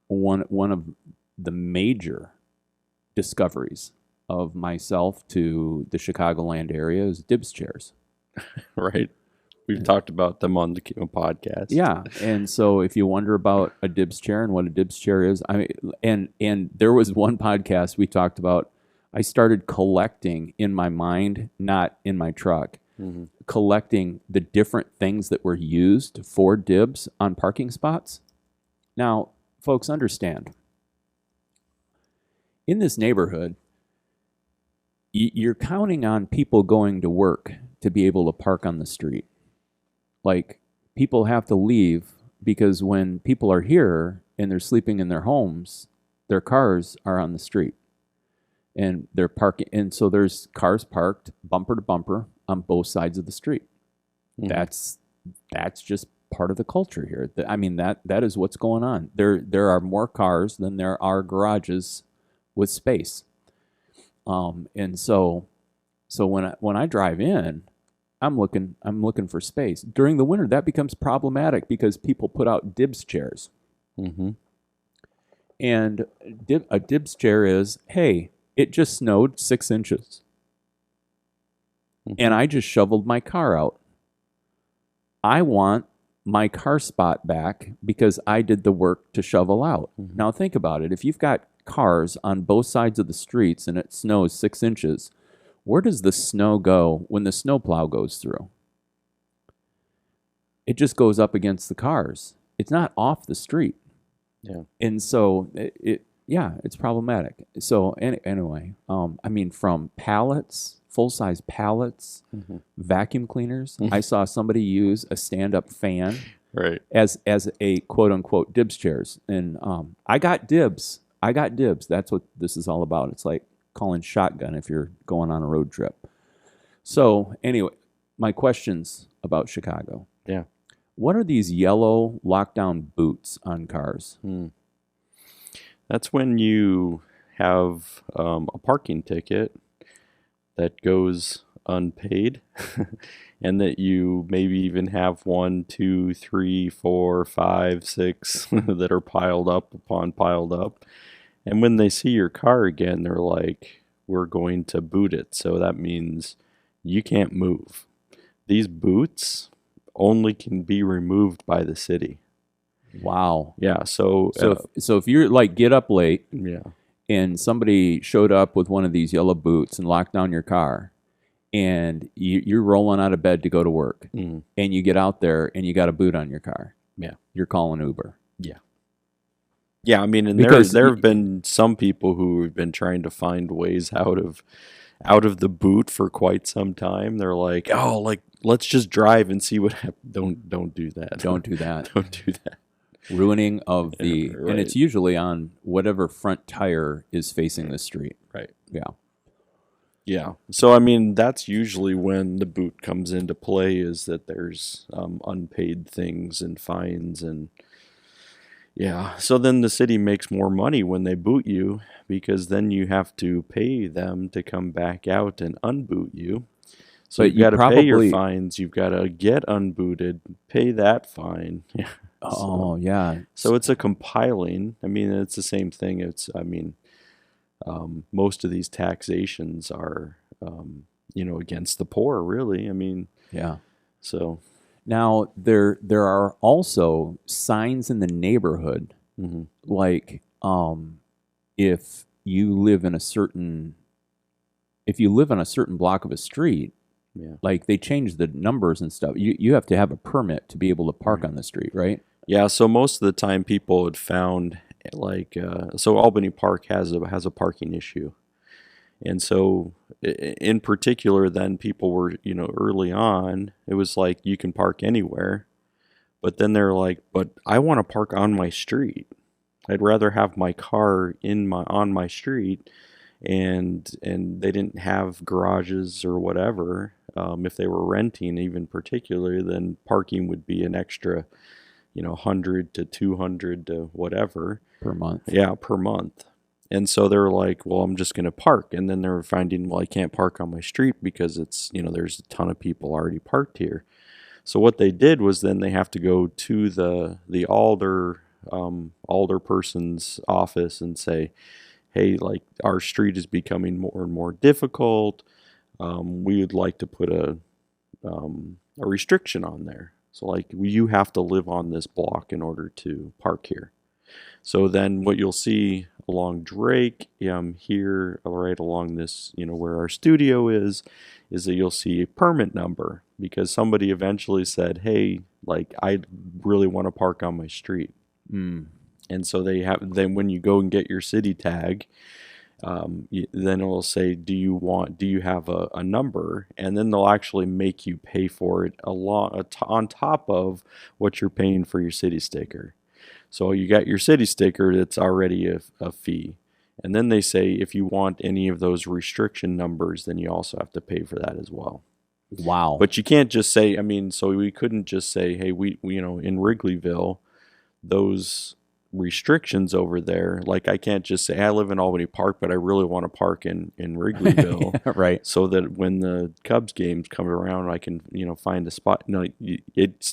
one of the major discoveries of myself to the Chicagoland area is dibs chairs. Right. We've talked about them on the podcast. Yeah, and so if you wonder about a dibs chair and what a dibs chair is, I mean, and there was one podcast we talked about. I started collecting in my mind, not in my truck, collecting the different things that were used for dibs on parking spots. Now, folks, understand, in this neighborhood, you're counting on people going to work to be able to park on the street. Like, people have to leave because when people are here and they're sleeping in their homes, their cars are on the street. And they're parking, and so there's cars parked bumper to bumper on both sides of the street. That's just part of the culture here. I mean, that is what's going on. There are more cars than there are garages with space. And so when I drive in, I'm looking for space. During the winter, that becomes problematic because people put out dibs chairs. And a dibs chair is, hey, it just snowed 6 inches. And I just shoveled my car out. I want my car spot back because I did the work to shovel out. Now think about it. If you've got cars on both sides of the streets and it snows 6 inches, where does the snow go when the snowplow goes through? It just goes up against the cars. It's not off the street. Yeah. And so it's problematic. So anyway, I mean, from pallets, full-size pallets, vacuum cleaners. I saw somebody use a stand-up fan as a quote-unquote dibs chairs. And I got dibs. That's what this is all about. It's like calling shotgun if you're going on a road trip. So anyway, my questions about Chicago. Yeah. What are these yellow lockdown boots on cars? That's when you have a parking ticket that goes unpaid and that you maybe even have 1, 2, 3, 4, 5, 6 that are piled up. And when they see your car again, they're like, we're going to boot it. So that means you can't move. These boots only can be removed by the city. Wow. Yeah. So if you're like get up late, yeah, and somebody showed up with one of these yellow boots and locked down your car, and you're rolling out of bed to go to work, and you get out there and you got a boot on your car, Yeah. You're calling Uber. Yeah. Yeah, I mean, and Because there have been some people who have been trying to find ways out of the boot for quite some time. They're like, "Oh, like let's just drive and see what happens." Don't do that. don't do that. Don't do that. Ruining of the, and Right. it's usually on whatever front tire is facing the street. Right. Yeah. Yeah. So I mean, that's usually when the boot comes into play, is that there's unpaid things and fines and yeah. So then the city makes more money when they boot you because then you have to pay them to come back out and unboot you. So But you've you got to pay your probably, fines. You've got to get unbooted, pay that fine. Yeah. oh, yeah. So it's a compiling. I mean, it's the same thing. Most of these taxations are, against the poor, really. I mean, Yeah. so. Now, there are also signs in the neighborhood, Mhm. like if you live in a certain if you live on a certain block of a street, Yeah. like they change the numbers and stuff. You have to have a permit to be able to park Right. on the street, right? Yeah, so most of the time people had found so Albany Park has a parking issue. And so in particular then people were, early on, it was like you can park anywhere. But then they're like, "But I want to park on my street. I'd rather have my car on my street." And they didn't have garages or whatever. If they were renting, even particularly, then parking would be an extra, 100 to 200 to whatever. Per month. Yeah, per month. And so they're like, well, I'm just going to park. And then they're finding, well, I can't park on my street because it's, there's a ton of people already parked here. So what they did was then they have to go to the alder person's office and say, hey, like our street is becoming more and more difficult. We would like to put a restriction on there. So like you have to live on this block in order to park here. So then what you'll see along Drake, here right along this, where our studio is that you'll see a permit number because somebody eventually said, hey, like I really want to park on my street. Mm. And so then when you go and get your city tag, then it will say, do you have a number? And then they'll actually make you pay for it on top of what you're paying for your city sticker. So you got your city sticker that's already a fee. And then they say if you want any of those restriction numbers, then you also have to pay for that as well. Wow. But you can't just say, I mean, so we couldn't just say, hey, we in Wrigleyville, those restrictions over there, like I can't just say, hey, I live in Albany Park, but I really want to park in Wrigleyville. Yeah, right. So that when the Cubs games come around, I can, find a spot. No,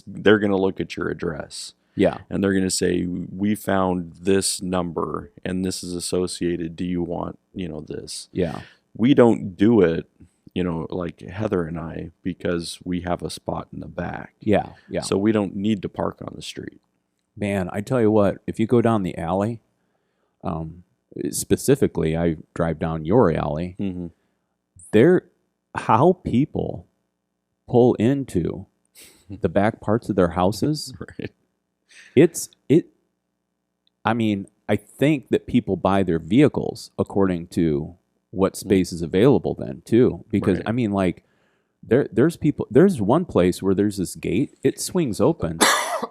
they're going to look at your address. Yeah. And they're going to say, we found this number and this is associated. Do you want, this? Yeah. We don't do it, like Heather and I, because we have a spot in the back. Yeah. Yeah. So we don't need to park on the street. Man, I tell you what, if you go down the alley, specifically, I drive down your alley, Mm-hmm. how people pull into the back parts of their houses, Right. I mean, I think that people buy their vehicles according to what space is available then too. Because Right. I mean, like there's one place where there's this gate, it swings open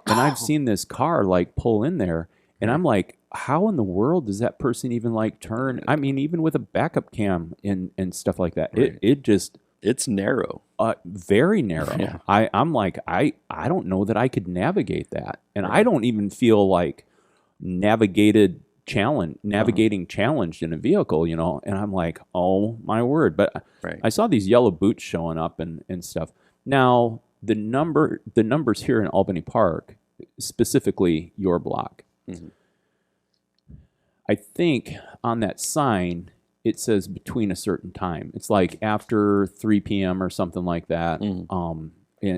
and I've seen this car like pull in there and I'm like, how in the world does that person even like turn? I mean, even with a backup cam and stuff like that, Right. it just, It's narrow. very narrow. Yeah. I'm like, I don't know that I could navigate that. And I don't even feel like navigating challenged in a vehicle, and I'm like, oh my word. But Right. I saw these yellow boots showing up and stuff. Now the numbers here in Albany Park, specifically your block, Mm-hmm. I think on that sign it says between a certain time. It's like after 3 p.m. or something like that. Mm-hmm.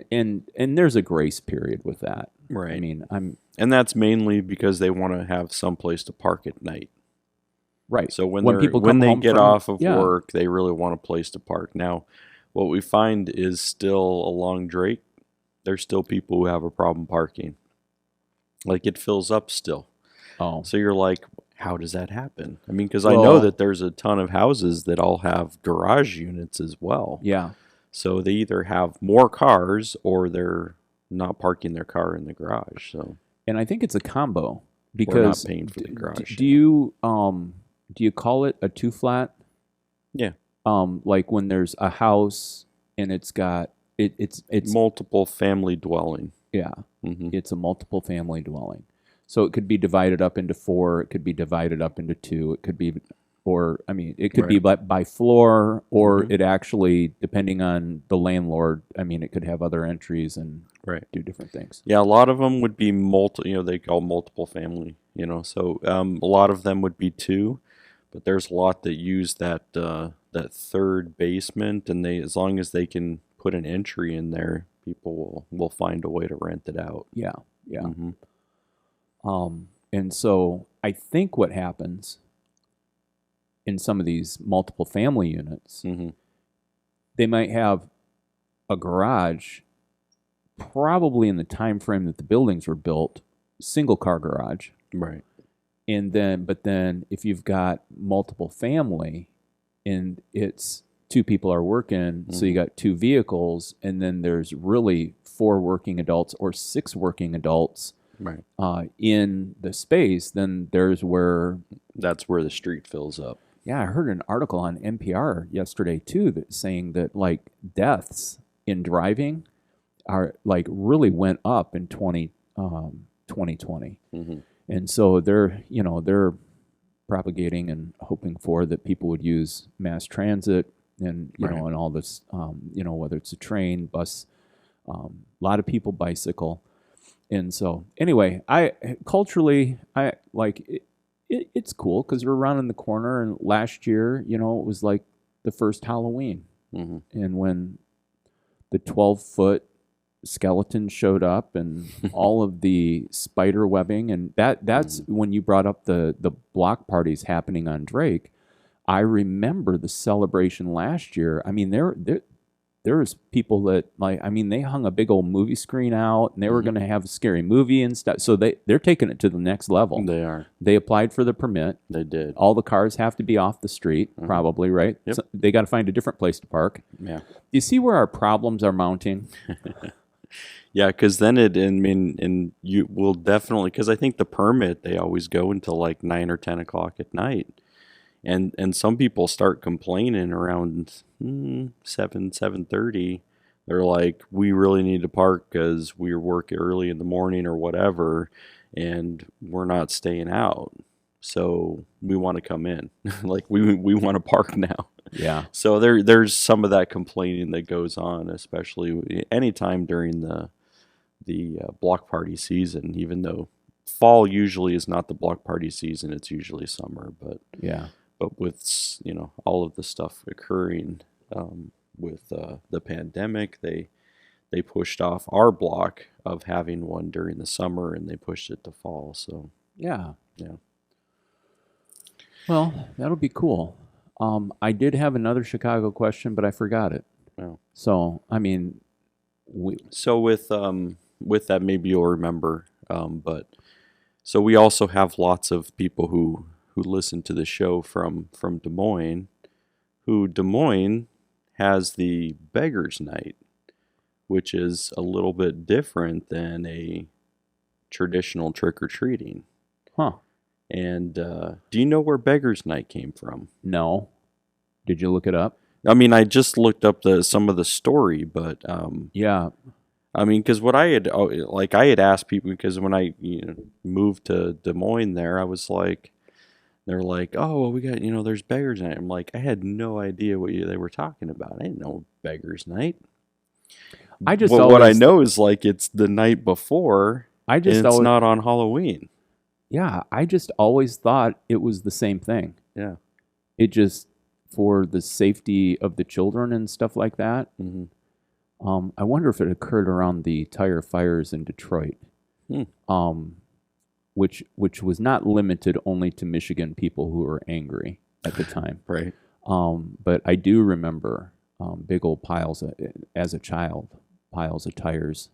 And there's a grace period with that. Right. I mean, And that's mainly because they want to have some place to park at night. right. So when people when come they home get from- off of yeah. work, they really want a place to park. Now, what we find is still along Drake, there's still people who have a problem parking. Like it fills up still. Oh, So you're like, how does that happen? I mean, because I know well, that there's a ton of houses that all have garage units as well. yeah. So they either have more cars or they're not parking their car in the garage. So And I think it's a combo we're not because paying for the garage. do you call it a two flat? Yeah. Like when there's a house and it's Multiple family dwelling. yeah, Hmm. it's a multiple family dwelling. So it could be divided up into four, it could be divided up into two, it could be or I mean, it could be Right. by floor or Hmm. it actually depending on the landlord, I mean, it could have other entries and Right. do different things. Yeah, a lot of them would be they call multiple family, So a lot of them would be two, but there's a lot that use that third basement, and as long as they can put an entry in there, people will find a way to rent it out. Yeah. Yeah. Hmm. And so I think what happens in some of these multiple family units, Hmm. they might have a garage probably in the time frame that the buildings were built, single car garage. Right. But then if you've got multiple family and it's two people are working, so you Hmm. got two vehicles, and then there's really four working adults or six working adults Right. in the space, then there's where That's where the street fills up. yeah, I heard an article on NPR yesterday too that saying that like deaths in driving are like really went up in 2020. Hmm. And so they're propagating and hoping for that people would use mass transit and Right. and all this whether it's a train, bus, a lot of people bicycle. And so anyway, I culturally I like it's cool because we're around in the corner. And last year, it was like the first Halloween, Hmm. and when the 12-foot skeleton showed up and all of the spider webbing, and that's when you brought up the block parties happening on Drake. I remember the celebration last year. I mean, there was people that they hung a big old movie screen out and they were Hmm. going to have a scary movie and stuff. So they're taking it to the next level. They are. They applied for the permit. They did. All the cars have to be off the street, probably, right? Yep. So they got to find a different place to park. Yeah. You see where our problems are mounting? Yeah, because then and you will definitely, because I think the permit, they always go until like 9 or 10 o'clock at night. And some people start complaining around 7:30. They're like, we really need to park because we work early in the morning or whatever, and we're not staying out. So we want to come in. Like we want to park now. Yeah. So there's some of that complaining that goes on, especially anytime during the block party season, even though fall usually is not the block party season, it's usually summer. Yeah. But with all of the stuff occurring with the pandemic, they pushed off our block of having one during the summer, and they pushed it to fall. So Yeah. yeah. Well, that'll be cool. I did have another Chicago question, but I forgot it. Well, So, I mean, so with that, maybe you'll remember. But so we also have lots of people who listen to the show from Des Moines. Des Moines has the Beggars Night, which is a little bit different than a traditional trick or treating. huh? And do you know where Beggars Night came from? No. Did you look it up? I mean, I just looked up some of the story, but Yeah. I mean, because what I had asked people, because when I moved to Des Moines, I was like, they're like, oh, well, we got there's Beggars Night. I'm like, I had no idea what they were talking about. I didn't know Beggars Night. I just Well, what I always know is like it's the night before, I and just it's always not on Halloween. yeah, I just always thought it was the same thing. Yeah. It just for the safety of the children and stuff like that. Hmm. I wonder if it occurred around the tire fires in Detroit, which was not limited only to Michigan people who were angry at the time. Right. But I do remember big old piles as a child, piles of tires.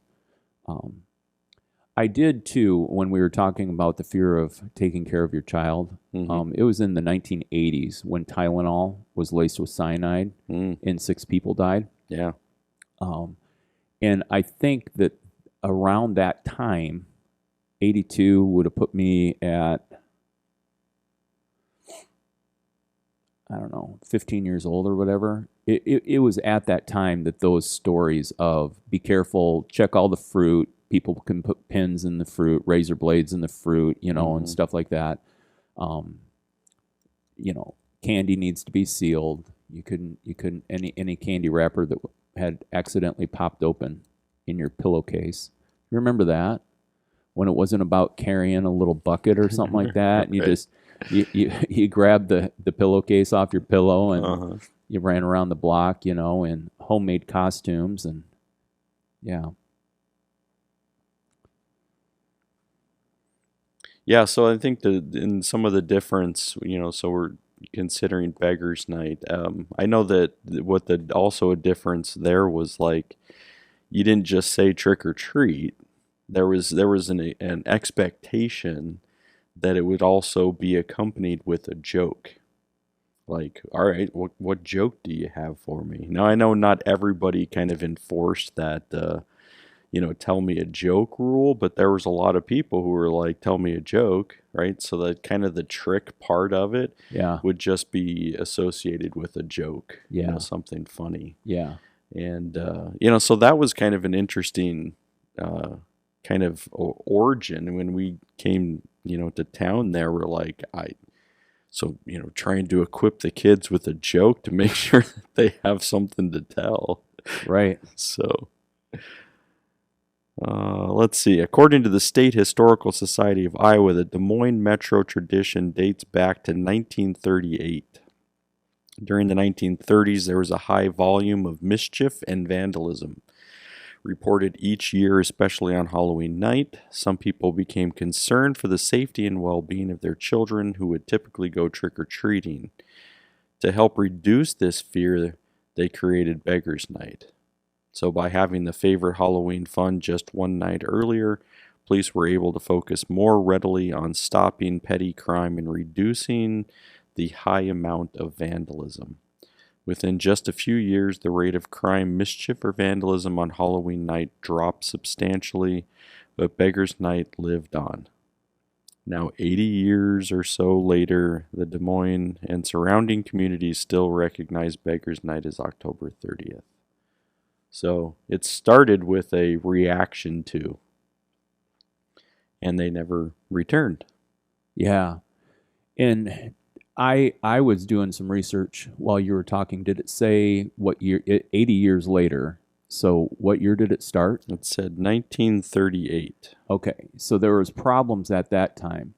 I did too when we were talking about the fear of taking care of your child. It was in the 1980s when Tylenol was laced with cyanide and 6 people died. Yeah. And I think that around that time, 82 would have put me at, I don't know, 15 years old or whatever. It was at that time that those stories of be careful, check all the fruit, people can put pins in the fruit, razor blades in the fruit, and stuff like that. Candy needs to be sealed. You couldn't any candy wrapper that had accidentally popped open in your pillowcase. Remember that? When it wasn't about carrying a little bucket or something like that, and you just you grabbed the pillowcase off your pillow and you ran around the block, in homemade costumes, and yeah. Yeah, so I think in some of the difference, so we're considering Beggar's Night. I know that also a difference there was like you didn't just say trick or treat. There was an expectation that it would also be accompanied with a joke. Like, all right, what joke do you have for me? Now I know not everybody kind of enforced that tell me a joke rule, but there was a lot of people who were like, tell me a joke, right? So that kind of the trick part of it would just be associated with a joke, something funny. Yeah. And, so that was kind of an interesting kind of origin. When we came, to town there, we're like, trying to equip the kids with a joke to make sure that they have something to tell. Right. So... let's see. According to the State Historical Society of Iowa, the Des Moines Metro tradition dates back to 1938. During the 1930s, there was a high volume of mischief and vandalism reported each year, especially on Halloween night. Some people became concerned for the safety and well-being of their children who would typically go trick-or-treating. To help reduce this fear, they created Beggar's Night. So by having the favorite Halloween fun just one night earlier, police were able to focus more readily on stopping petty crime and reducing the high amount of vandalism. Within just a few years, the rate of crime, mischief, or vandalism on Halloween night dropped substantially, but Beggar's Night lived on. Now, 80 years or so later, the Des Moines and surrounding communities still recognize Beggar's Night as October 30th. So it started with a reaction to, and they never returned. Yeah. And I was doing some research while you were talking. Did it say what year? 80 years later. So what year did it start? It said 1938. Okay. So there was problems at that time.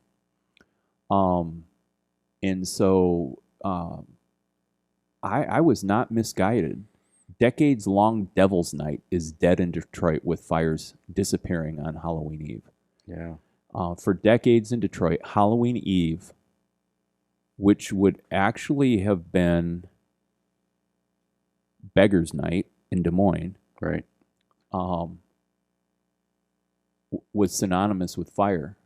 And so I was not misguided. Decades-long Devil's Night is dead in Detroit with fires disappearing on Halloween Eve. Yeah. For decades in Detroit, Halloween Eve, which would actually have been Beggar's Night in Des Moines, right, was synonymous with fire.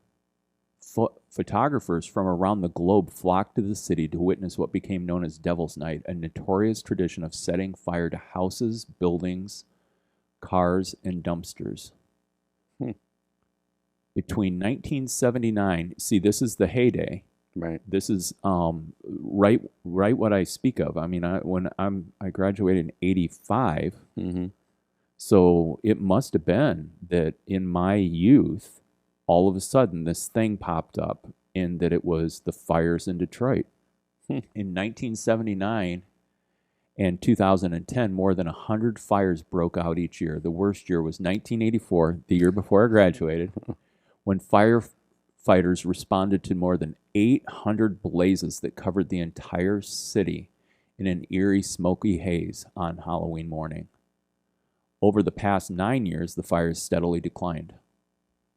Photographers from around the globe flocked to the city to witness what became known as Devil's Night, a notorious tradition of setting fire to houses, buildings, cars, and dumpsters. Between 1979, see, this is the heyday. Right. This is right what I speak of. I mean, I graduated in '85, so it must have been that in my youth, all of a sudden this thing popped up, and that it was the fires in Detroit. In 1979 and 2010, more than 100 fires broke out each year. The worst year was 1984, the year before I graduated, when firefighters responded to more than 800 blazes that covered the entire city in an eerie, smoky haze on Halloween morning. Over the past 9 years, the fires steadily declined.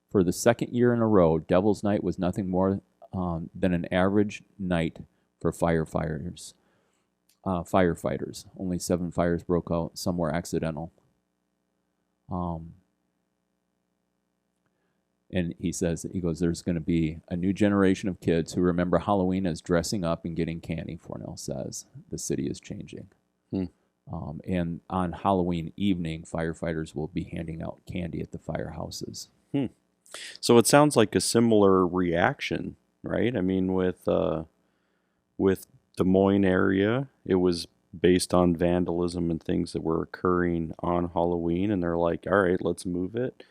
For the second year in a row, Devil's Night was nothing more than an average night for firefighters. Only 7 fires broke out. Some were accidental. And he goes, there's going to be a new generation of kids who remember Halloween as dressing up and getting candy. Fornell says the city is changing. Hmm. And on Halloween evening, firefighters will be handing out candy at the firehouses. So it sounds like a similar reaction, right? I mean, with Des Moines area, it was based on vandalism and things that were occurring on Halloween, and they're like, all right, let's move it.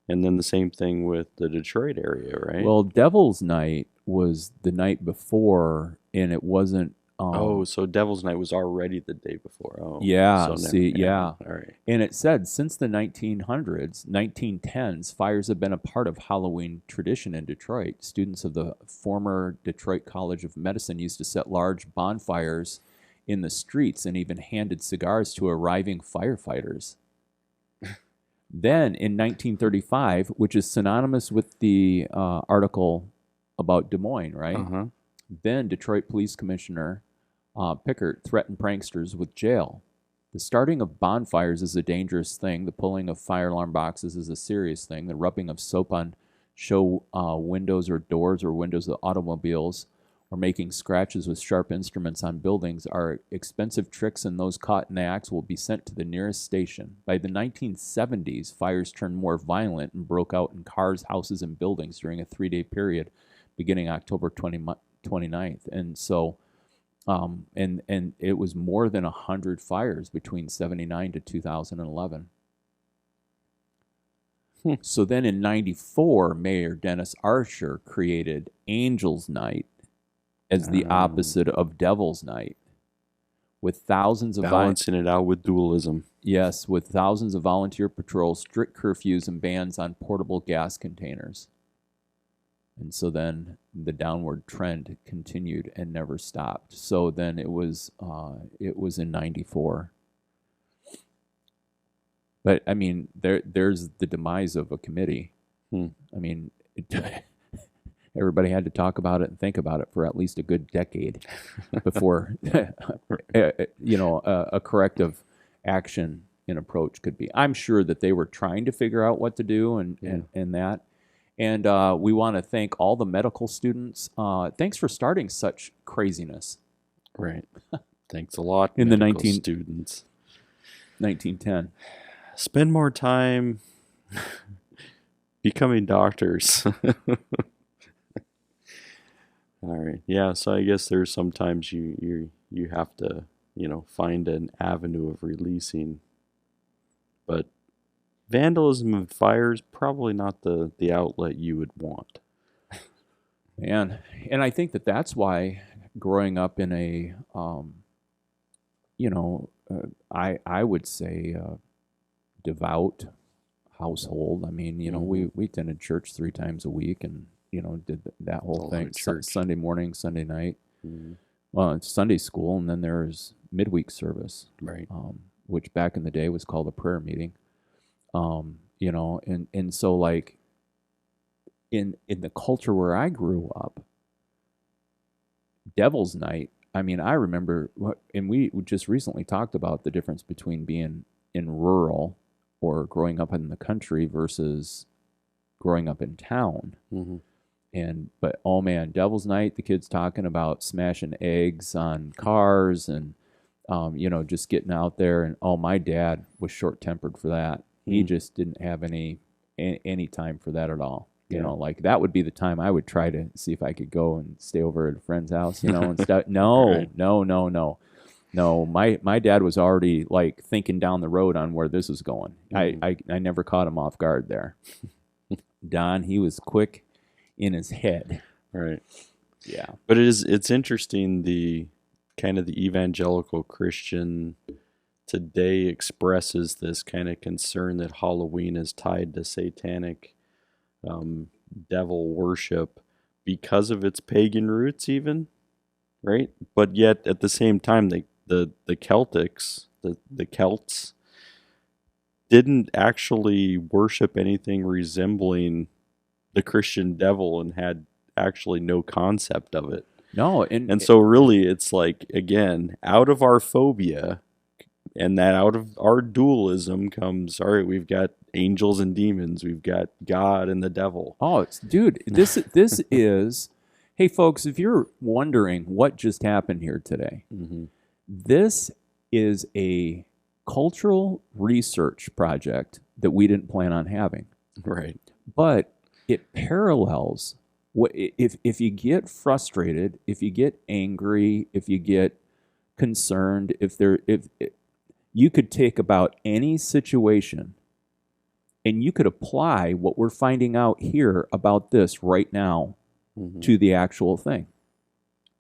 And then the same thing with the Detroit area, right? Well, Devil's Night was the night before, and it wasn't. Oh, so Devil's Night was already the day before. Oh, Yeah, so see, yeah. all right. And it said since the 1900s, 1910s, fires have been a part of Halloween tradition in Detroit. Students of the former Detroit College of Medicine used to set large bonfires in the streets and even handed cigars to arriving firefighters. Then in 1935, which is synonymous with the article about Des Moines, right? Uh-huh. Then Detroit Police Commissioner Pickert threatened pranksters with jail. The starting of bonfires is a dangerous thing. The pulling of fire alarm boxes is a serious thing. The rubbing of soap on show windows or doors or windows of automobiles or making scratches with sharp instruments on buildings are expensive tricks, and those caught in the acts will be sent to the nearest station. By the 1970s, fires turned more violent and broke out in cars, houses, and buildings during a 3-day period beginning October 29th. And so and it was more than 100 fires between 79 to 2011. So then in 94, Mayor Dennis Archer created Angels Night as the opposite of Devil's Night, with thousands of balancing it out with dualism. Yes, with thousands of volunteer patrols, strict curfews, and bans on portable gas containers. And so then the downward trend continued and never stopped. So then it was in 94. But I mean, there's the demise of a committee. I mean, everybody had to talk about it and think about it for at least a good decade before a corrective action and approach could be. I'm sure that they were trying to figure out what to do and that. And we want to thank all the medical students. Thanks for starting such craziness. Right. Thanks a lot, in the students. 1910. Spend more time becoming doctors. All right. Yeah. So I guess there's sometimes you have to find an avenue of releasing, but vandalism and fire is probably not the outlet you would want. And I think that's why growing up in a I would say devout household. I mean, we attended church 3 times a week and did that whole thing. Sunday morning, Sunday night. Well, it's Sunday school, and then there's midweek service, right? Which back in the day was called a prayer meeting. And so like in the culture where I grew up, Devil's Night. I mean, I remember, and we just recently talked about the difference between being in rural or growing up in the country versus growing up in town. But oh man, Devil's Night, the kids talking about smashing eggs on cars and just getting out there. And my dad was short-tempered for that. He just didn't have any time for that at all. Like that would be the time I would try to see if I could go and stay over at a friend's house, and stuff. No, right. No. My dad was already like thinking down the road on where this is going. I never caught him off guard there. Don, he was quick in his head. Right. Yeah. But it's interesting, the kind of the evangelical Christian today expresses this kind of concern that Halloween is tied to satanic devil worship because of its pagan roots even, right? But yet at the same time the Celtics, the Celts didn't actually worship anything resembling the Christian devil and had actually no concept of it. No, and so really it's like, again, out of our phobia And that out of our dualism comes, all right, we've got angels and demons, we've got God and the devil. Oh, dude, this is. Hey, folks, if you're wondering what just happened here today, this is a cultural research project that we didn't plan on having. Right. But it parallels what if you get frustrated, if you get angry, if you get concerned, if you could take about any situation and you could apply what we're finding out here about this right now to the actual thing,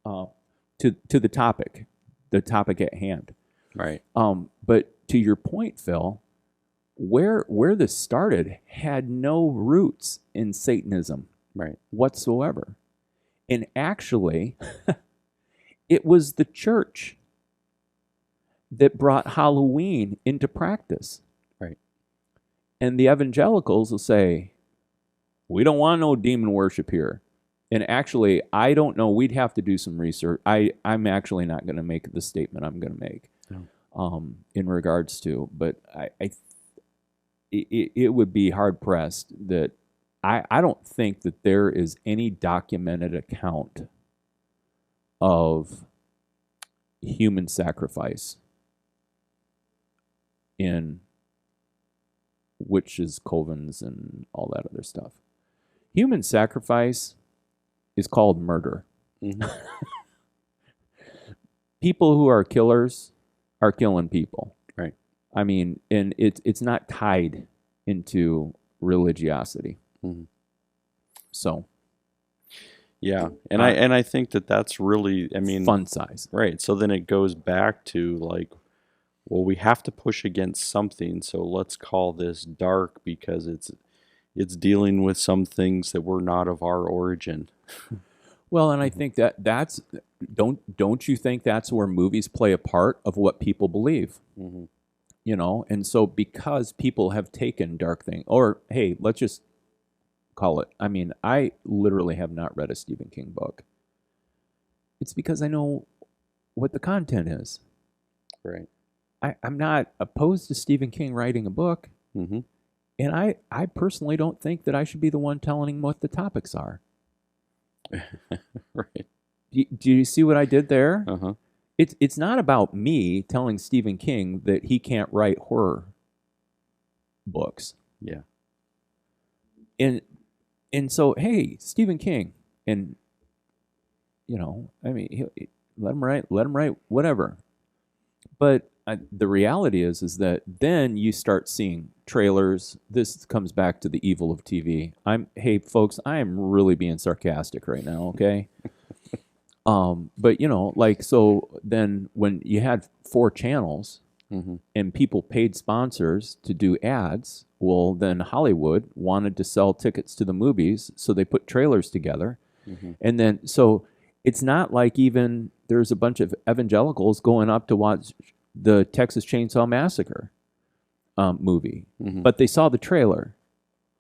to the topic at hand. Right. But to your point, Phil, where this started had no roots in Satanism, right, whatsoever, and actually, it was the church that brought Halloween into practice. Right. And the evangelicals will say, we don't want no demon worship here. And actually, I don't know. We'd have to do some research. I'm actually not going to make the statement I'm going to make in regards to, but it would be hard pressed that I don't think that there is any documented account of human sacrifice in witches' covens and all that other stuff. Human sacrifice is called murder. People who are killers are killing people. Right. I mean, and it's not tied into religiosity. So, yeah, and I think that's really, I mean, fun size. Right. So then it goes back to like, well, we have to push against something, so let's call this dark because it's dealing with some things that were not of our origin. Well, and I think that's don't you think that's where movies play a part of what people believe? You know, and so because people have taken dark thing, or hey, let's just call it. I mean, I literally have not read a Stephen King book. It's because I know what the content is. Right. I'm not opposed to Stephen King writing a book, and I personally don't think that I should be the one telling him what the topics are. Right. Do you see what I did there? Uh-huh. It's not about me telling Stephen King that he can't write horror books. Yeah. And so, hey, Stephen King, and you know, I mean, let him write whatever. But the reality is that then you start seeing trailers. This comes back to the evil of TV. Hey, folks, I am really being sarcastic right now, okay? But you know, like, so then when you had 4 channels and people paid sponsors to do ads, well, then Hollywood wanted to sell tickets to the movies, so they put trailers together. And then, so it's not like even there's a bunch of evangelicals going up to watch the Texas Chainsaw Massacre movie, but they saw the trailer,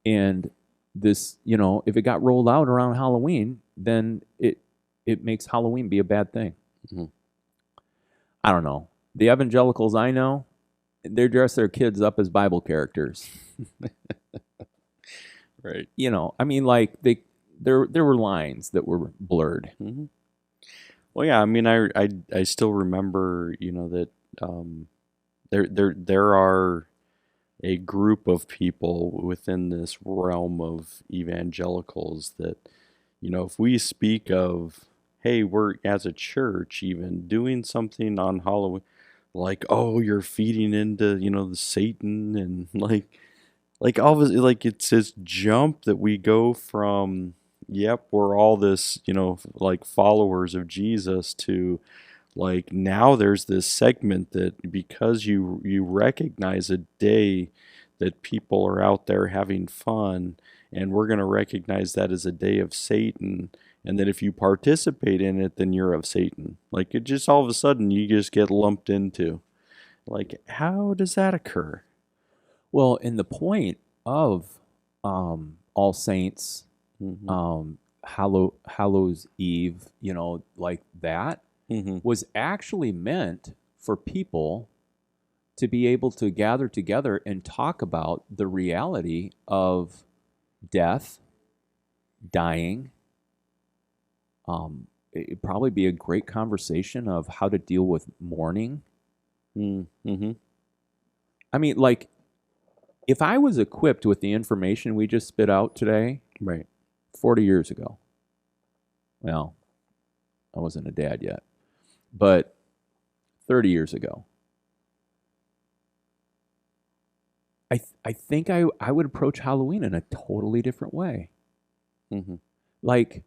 and this, you know, if it got rolled out around Halloween, then it makes Halloween be a bad thing. I don't know. The evangelicals I know, they dress their kids up as Bible characters. Right. You know, I mean, like there were lines that were blurred. Well, yeah. I mean, I still remember, you know, that there are a group of people within this realm of evangelicals that, you know, if we speak of, hey, we're as a church even doing something on Halloween, like, oh, you're feeding into, you know, the Satan, and like obviously, like it's this jump that we go from, yep, we're all this, you know, like followers of Jesus, to like now there's this segment that because you recognize a day that people are out there having fun, and we're going to recognize that as a day of Satan, and that if you participate in it, then you're of Satan. Like, it just all of a sudden you just get lumped into. Like, how does that occur? Well, and the point of All Saints, Hallows Eve, you know, like that, was actually meant for people to be able to gather together and talk about the reality of death, dying. It'd probably be a great conversation of how to deal with mourning. Mm-hmm. I mean, like, if I was equipped with the information we just spit out today, Right. 40 years ago, well, I wasn't a dad yet, but 30 years ago, I think I would approach Halloween in a totally different way. Mm-hmm. Like,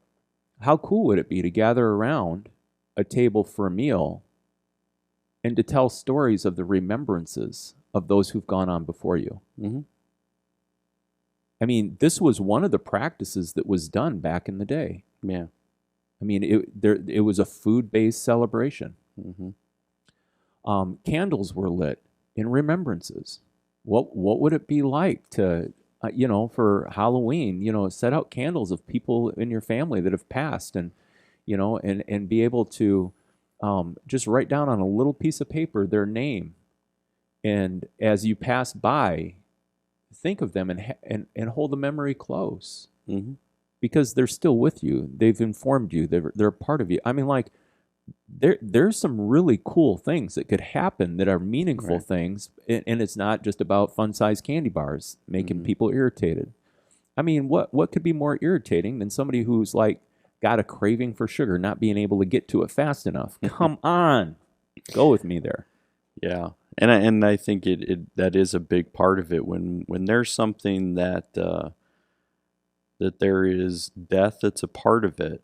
how cool would it be to gather around a table for a meal and to tell stories of the remembrances of those who've gone on before you? Mm-hmm. I mean, this was one of the practices that was done back in the day. Yeah. I mean, it was a food-based celebration. Mm-hmm. Candles were lit in remembrances. What would it be like to, for Halloween, set out candles of people in your family that have passed, and and be able to just write down on a little piece of paper their name, and as you pass by, think of them and hold the memory close. Mm-hmm. Because they're still with you. They've informed you. They're a part of you. I mean, like, there's some really cool things that could happen that are meaningful things, and it's not just about fun-sized candy bars making people irritated. I mean, what could be more irritating than somebody who's like got a craving for sugar, not being able to get to it fast enough? Come on, go with me there. Yeah, and I think it that is a big part of it when there's something that that there is death that's a part of it.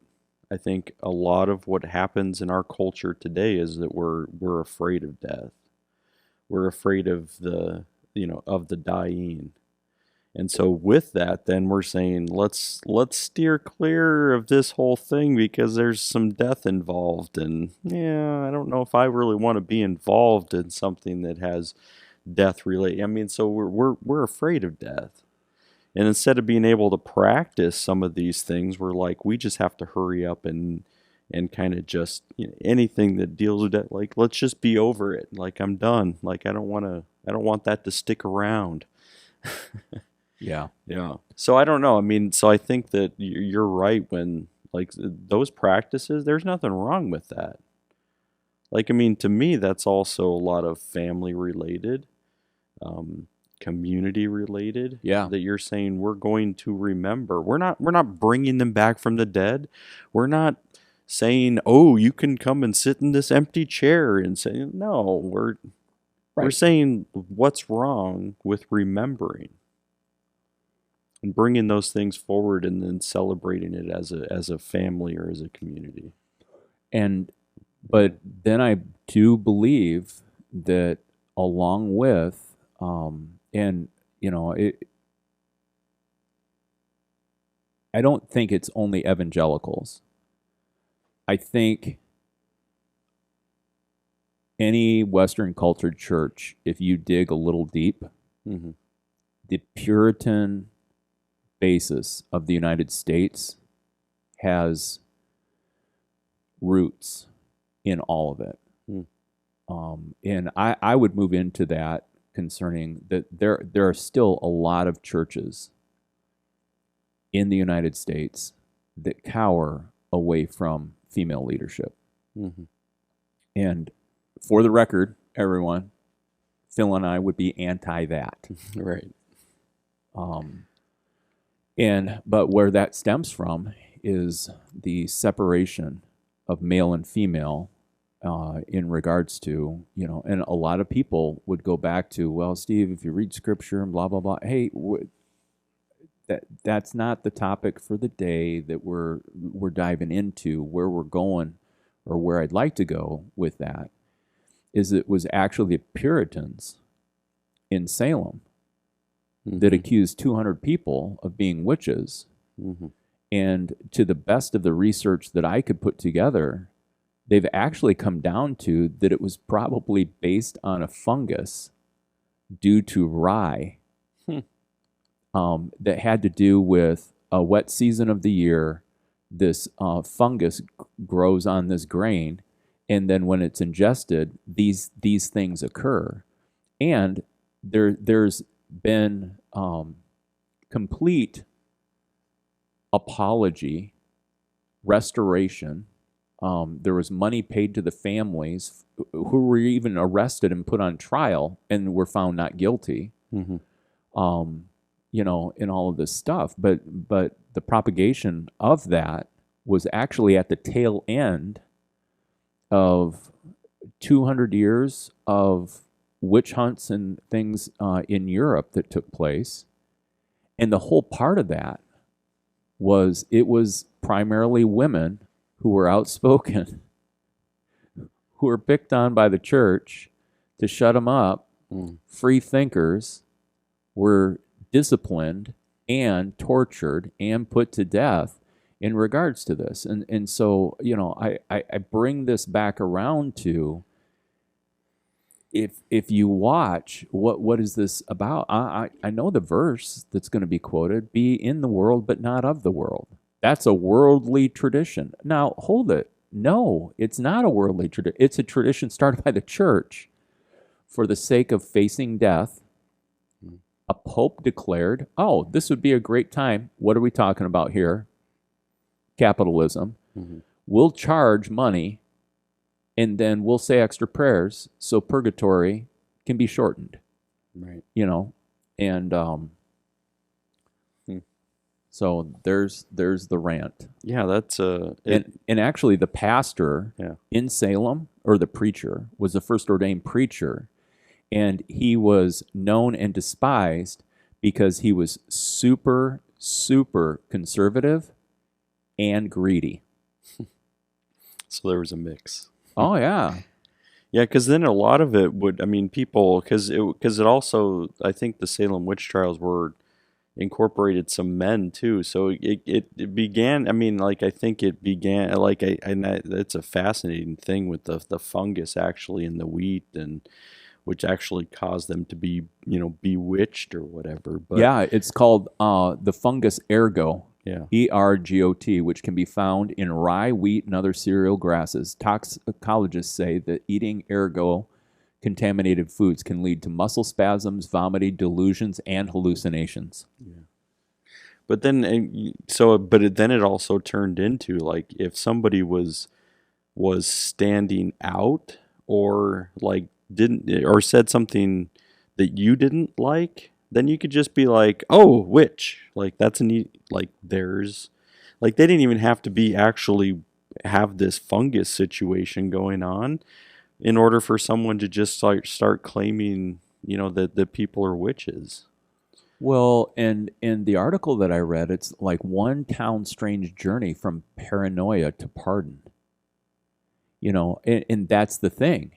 I think a lot of what happens in our culture today is that we're afraid of death. We're afraid of the of the dying. And so with that, then we're saying let's steer clear of this whole thing because there's some death involved, and yeah, I don't know if I really want to be involved in something that has death related. I mean, so we're afraid of death. And instead of being able to practice some of these things, we're like, we just have to hurry up and kind of just anything that deals with that, like let's just be over it. Like I'm done. Like I don't want that to stick around. Yeah. Yeah. So I don't know. I mean, so I think that you're right when like those practices, there's nothing wrong with that. Like I mean, to me, that's also a lot of family related. Community related. Yeah. That you're saying we're going to remember. We're not bringing them back from the dead. We're not saying, "Oh, you can come and sit in this empty chair," and say, "No, we're saying what's wrong with remembering and bringing those things forward and then celebrating it as a family or as a community." But then I do believe that along with I don't think it's only evangelicals. I think any Western cultured church, if you dig a little deep, the Puritan basis of the United States has roots in all of it. And I would move into that concerning that there are still a lot of churches in the United States that cower away from female leadership. And for the record, everyone, Phil and I would be anti that. Right. But where that stems from is the separation of male and female in regards to, and a lot of people would go back to, well, Steve, if you read scripture and blah, blah, blah. Hey, that's not the topic for the day that we're diving into. Where we're going, or where I'd like to go with that, is it was actually the Puritans in Salem that accused 200 people of being witches. And to the best of the research that I could put together, they've actually come down to that it was probably based on a fungus due to rye that had to do with a wet season of the year. This fungus grows on this grain, and then when it's ingested, these things occur. And there's been complete apology, restoration. There was money paid to the families who were even arrested and put on trial and were found not guilty. Mm-hmm. In all of this stuff. But the propagation of that was actually at the tail end of 200 years of witch hunts and things in Europe that took place. And the whole part of that was it was primarily women who were outspoken, who were picked on by the church to shut them up. Free thinkers were disciplined and tortured and put to death in regards to this. And so, I bring this back around to if you watch what is this about? I know the verse that's going to be quoted, be in the world but not of the world. That's a worldly tradition. Now, hold it. No, it's not a worldly tradition. It's a tradition started by the church for the sake of facing death. A pope declared, oh, this would be a great time. What are we talking about here? Capitalism. Mm-hmm. We'll charge money and then we'll say extra prayers so purgatory can be shortened. Right. And so there's the rant. Yeah, that's and actually the pastor in Salem, or the preacher, was the first ordained preacher. And he was known and despised because he was super, super conservative and greedy. So there was a mix. Oh, yeah. Yeah, because then a lot of it would, people, because it also, I think the Salem witch trials were incorporated some men too. So it began, I think it began, it's a fascinating thing with the fungus actually in the wheat, and which actually caused them to be, bewitched or whatever. But yeah, it's called the fungus ergot. Yeah. ERGOT, which can be found in rye, wheat, and other cereal grasses. Toxicologists say that eating ergot contaminated foods can lead to muscle spasms, vomiting, delusions, and hallucinations. Yeah. But then, then it also turned into, like, if somebody was standing out, or didn't, or said something that you didn't like, then you could just be like, oh, witch. Like, that's there's, they didn't even have to be actually have this fungus situation going on in order for someone to just start claiming, that people are witches. Well, and in the article that I read, it's like one town strange journey from paranoia to pardon. And that's the thing.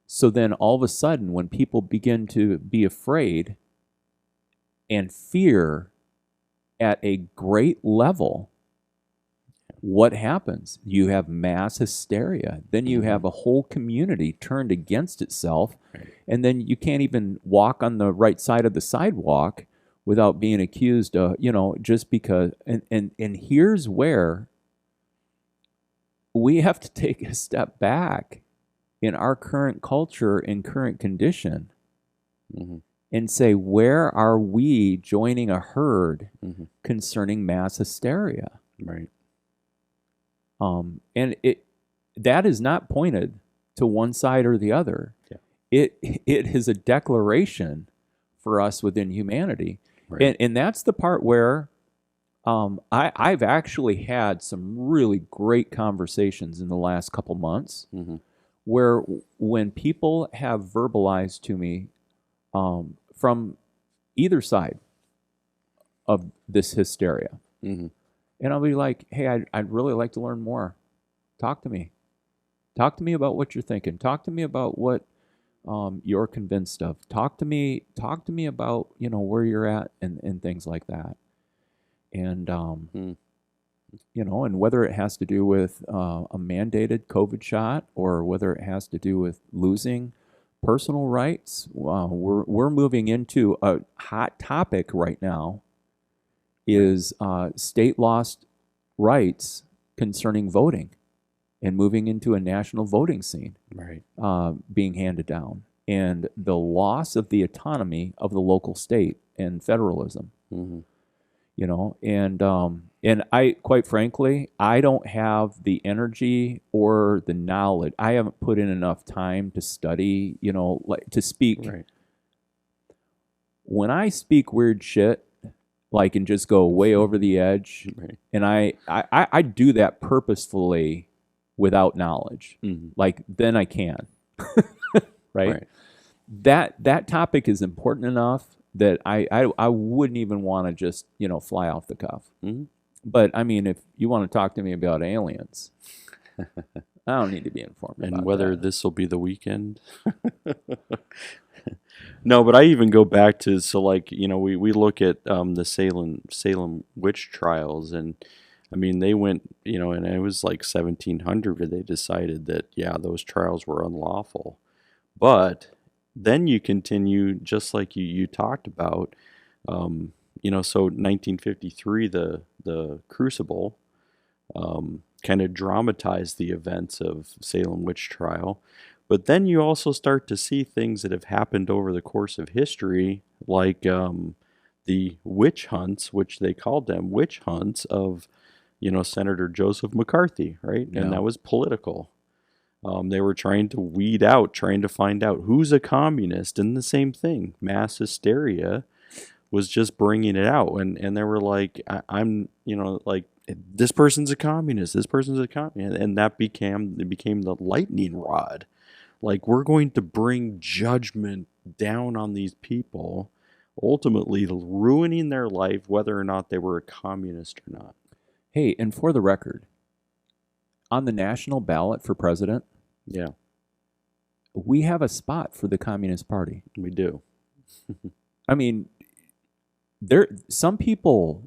So then all of a sudden, when people begin to be afraid and fear at a great level, what happens? You have mass hysteria. Then you have a whole community turned against itself. And then you can't even walk on the right side of the sidewalk without being accused of, just because. And here's where we have to take a step back in our current culture and current condition, and say, where are we joining a herd concerning mass hysteria? Right. And that is not pointed to one side or the other. Yeah. It is a declaration for us within humanity. Right. And that's the part where I've actually had some really great conversations in the last couple months, where when people have verbalized to me from either side of this hysteria, and I'll be like, hey, I'd really like to learn more. Talk to me. Talk to me about what you're thinking. Talk to me about what you're convinced of. Talk to me about, where you're at and things like that. And, and whether it has to do with a mandated COVID shot, or whether it has to do with losing personal rights, we're moving into a hot topic right now, is state lost rights concerning voting, and moving into a national voting scene, right, being handed down. and the loss of the autonomy of the local state and federalism. Mm-hmm. You know, and I, quite frankly, I don't have the energy or the knowledge. I haven't put in enough time to study, you know, like to speak. Right. When I speak weird shit, like, and just go way over the edge, Right. and I do that purposefully without knowledge. Mm-hmm. Like, then I can. Right? Right. That topic is important enough that I wouldn't even want to just, you know, fly off the cuff. Mm-hmm. But I mean, if you want to talk to me about aliens, I don't need to be informed And about whether that. this will be the weekend. No, but I even go back to, so like, you know, we look at the Salem witch trials, and I mean they went, you know, and it was like 1700 where they decided that, yeah, those trials were unlawful. But then you continue, just like you talked about, you know, so 1953, the Crucible kind of dramatized the events of Salem witch trial. But then you also start to see things that have happened over the course of history, like the witch hunts, which they called them witch hunts of, you know, Senator Joseph McCarthy, right? Yeah. And that was political. They were trying to weed out, trying to find out who's a communist, and the same thing. Mass hysteria was just bringing it out, and they were like, I'm, you know, like, this person's a communist, this person's a communist, and that became the lightning rod. Like, we're going to bring judgment down on these people, ultimately ruining their life, whether or not they were a communist or not. Hey, and for the record, on the national ballot for president, Yeah, we have a spot for the Communist Party. we do. I mean, some people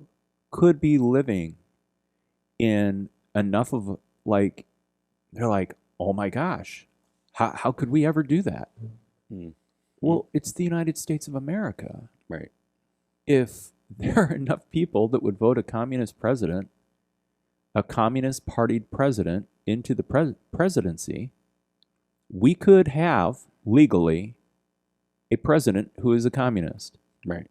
could be living in enough of, like, they're like, oh my gosh, how could we ever do that? Hmm. Well, it's the United States of America. Right. If there are enough people that would vote a communist president, a communist partied president into the presidency, we could have legally a president who is a communist. Right.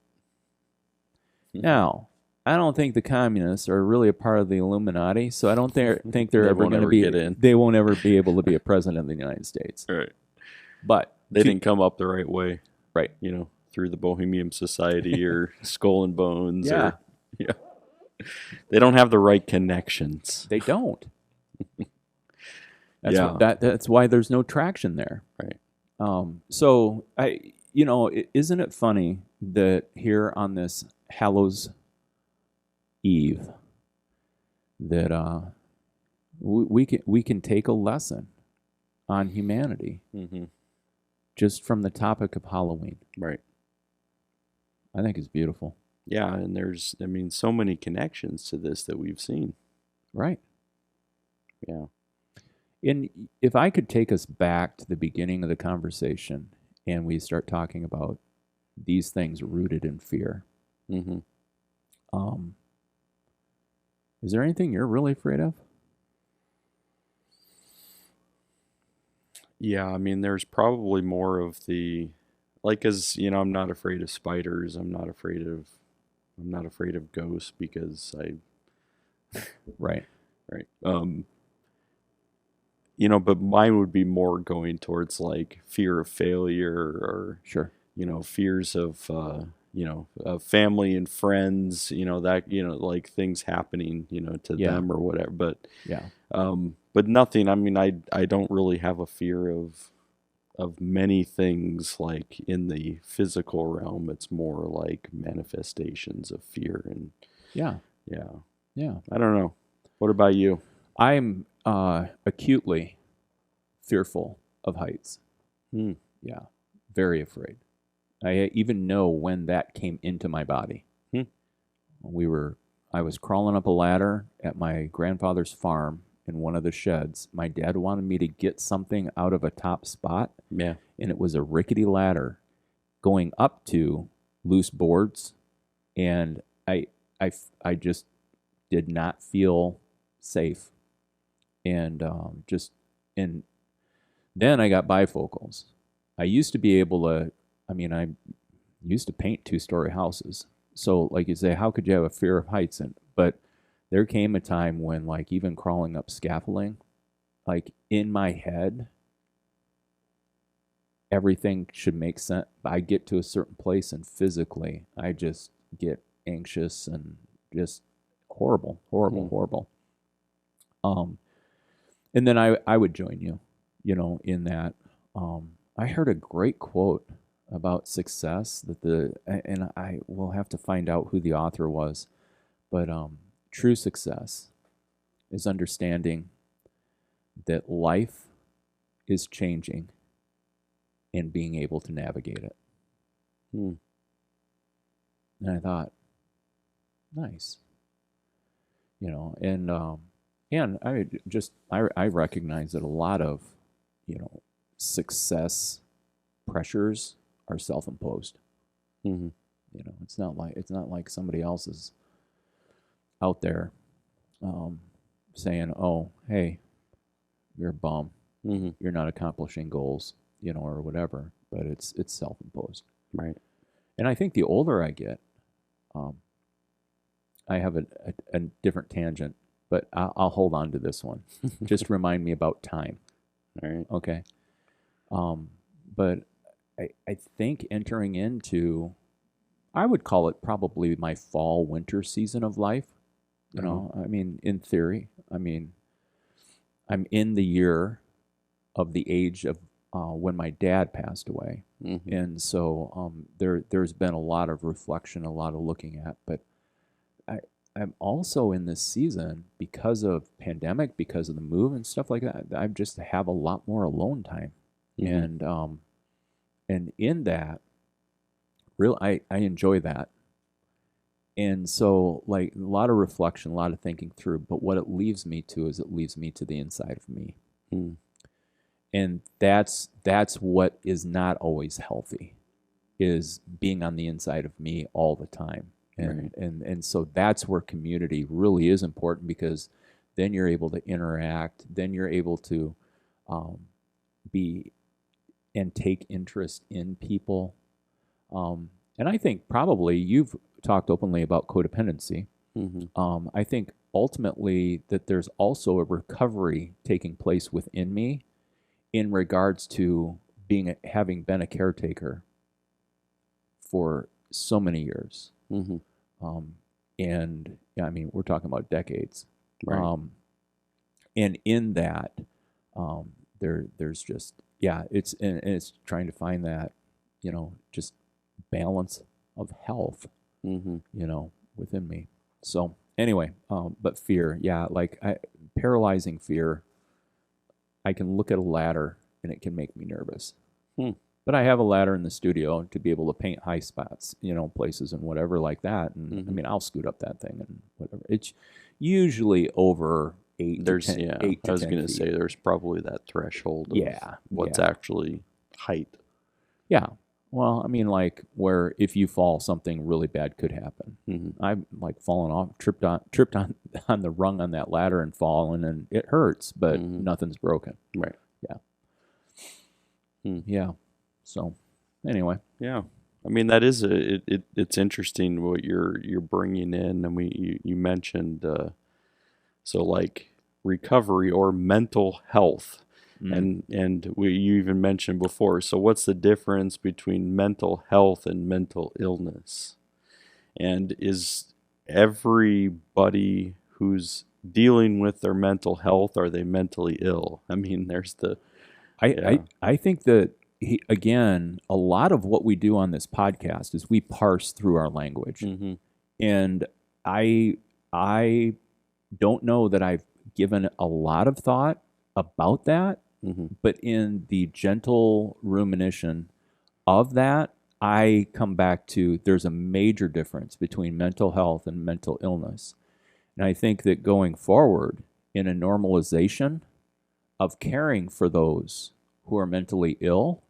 Now, I don't think the communists are really a part of the Illuminati, so I don't think they're ever going to be. Get in. They won't ever be able to be a president of the United States. Right. But They didn't come up the right way. Right. You know, through the Bohemian Society or Skull and Bones. Yeah. Or, yeah. They don't have the right connections. They don't. Yeah. That's why there's no traction there. Right. So isn't it funny that here on this Hallows Eve that we can take a lesson on humanity Mm-hmm. just from the topic of Halloween. Right. I think it's beautiful. Yeah, and there's, so many connections to this that we've seen. Right. Yeah. And if I could take us back to the beginning of the conversation and we start talking about these things rooted in fear. Mm-hmm. Is there anything you're really afraid of? Yeah, there's probably more of the, like, as I'm not afraid of spiders. I'm not afraid of ghosts because Right. right. But mine would be more going towards like fear of failure or Sure. Fears of of family and friends, that like things happening, to Yeah. them or whatever. But Yeah. but nothing. I don't really have a fear of many things like in the physical realm. It's more like manifestations of fear and Yeah. yeah. Yeah. I don't know. What about you? I'm acutely fearful of heights. Hmm. Yeah. Very afraid. I even know when that came into my body. Hmm. I was crawling up a ladder at my grandfather's farm in one of the sheds. My dad wanted me to get something out of a top spot. Yeah. And it was a rickety ladder going up to loose boards. And I just did not feel safe. And then I got bifocals. I used to be able to, I used to paint 2-story houses. So, like you say, how could you have a fear of heights? But there came a time when, like, even crawling up scaffolding, like in my head, everything should make sense. I get to a certain place, and physically, I just get anxious and just horrible, horrible, horrible. And then I would join you, in that. I heard a great quote about success and I will have to find out who the author was, but true success is understanding that life is changing and being able to navigate it. And I thought, nice, and I recognize that a lot of, success pressures are self-imposed. It's not like somebody else is out there saying, "Oh, hey, you're a bum. You're not accomplishing goals, or whatever." But it's self-imposed, right? And I think the older I get, I have a different tangent, but I'll hold on to this one. Just remind me about time. All right. Okay. But I think entering into, I would call it probably my fall winter season of life. In theory, I'm in the year of the age of when my dad passed away. And so there's been a lot of reflection, a lot of looking at, but I'm also in this season because of pandemic, because of the move and stuff like that. I just have a lot more alone time. And in that, I enjoy that. And so, like, a lot of reflection, a lot of thinking through. But what it leaves me to is it leaves me to the inside of me, and that's what is not always healthy, is being on the inside of me all the time. And so that's where community really is important, because then you're able to interact. Then you're able to be and take interest in people. And I think probably you've talked openly about codependency. I think ultimately that there's also a recovery taking place within me in regards to having been a caretaker for so many years. And we're talking about decades. Right. And in that, there's just, it's trying to find that, just balance of health, within me. So anyway, but fear, paralyzing fear. I can look at a ladder and it can make me nervous. But I have a ladder in the studio to be able to paint high spots, places and whatever like that. And I'll scoot up that thing and whatever. It's usually over 8 to 10 feet. I was going to say there's probably that threshold of what's actually height. Yeah. Well, like where if you fall, something really bad could happen. I've like fallen off, tripped on the rung on that ladder and fallen, and it hurts, but nothing's broken. Right. Yeah. Yeah. So, anyway. Yeah. That is it's interesting what you're bringing in, and you mentioned so like recovery or mental health. And you even mentioned before, so what's the difference between mental health and mental illness? And is everybody who's dealing with their mental health, are they mentally ill? There's the... I think that, again, a lot of what we do on this podcast is we parse through our language. And I don't know that I've given a lot of thought about that. But in the gentle rumination of that, I come back to there's a major difference between mental health and mental illness. And I think that going forward in a normalization of caring for those who are mentally ill,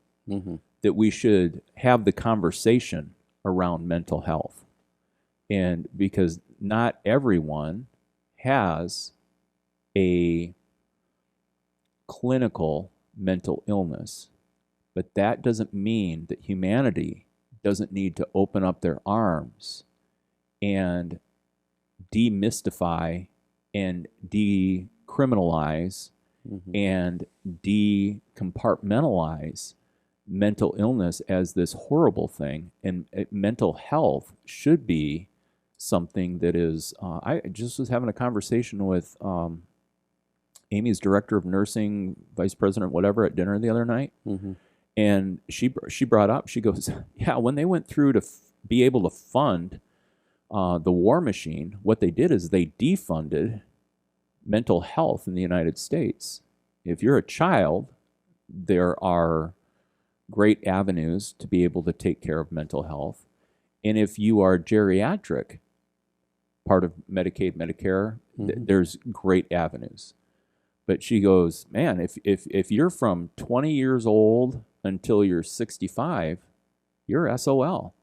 that we should have the conversation around mental health. And because not everyone has a clinical mental illness, But that doesn't mean that humanity doesn't need to open up their arms and demystify and decriminalize and decompartmentalize mental illness as this horrible thing. And mental health should be something that is. I just was having a conversation with Amy's director of nursing, vice president, whatever, at dinner the other night. And she brought up, she goes, yeah, when they went through to be able to fund the war machine, what they did is they defunded mental health in the United States. If you're a child, there are great avenues to be able to take care of mental health. And if you are geriatric, part of Medicaid, Medicare, there's great avenues. But she goes, man, if you're from 20 years old until you're 65, you're SOL.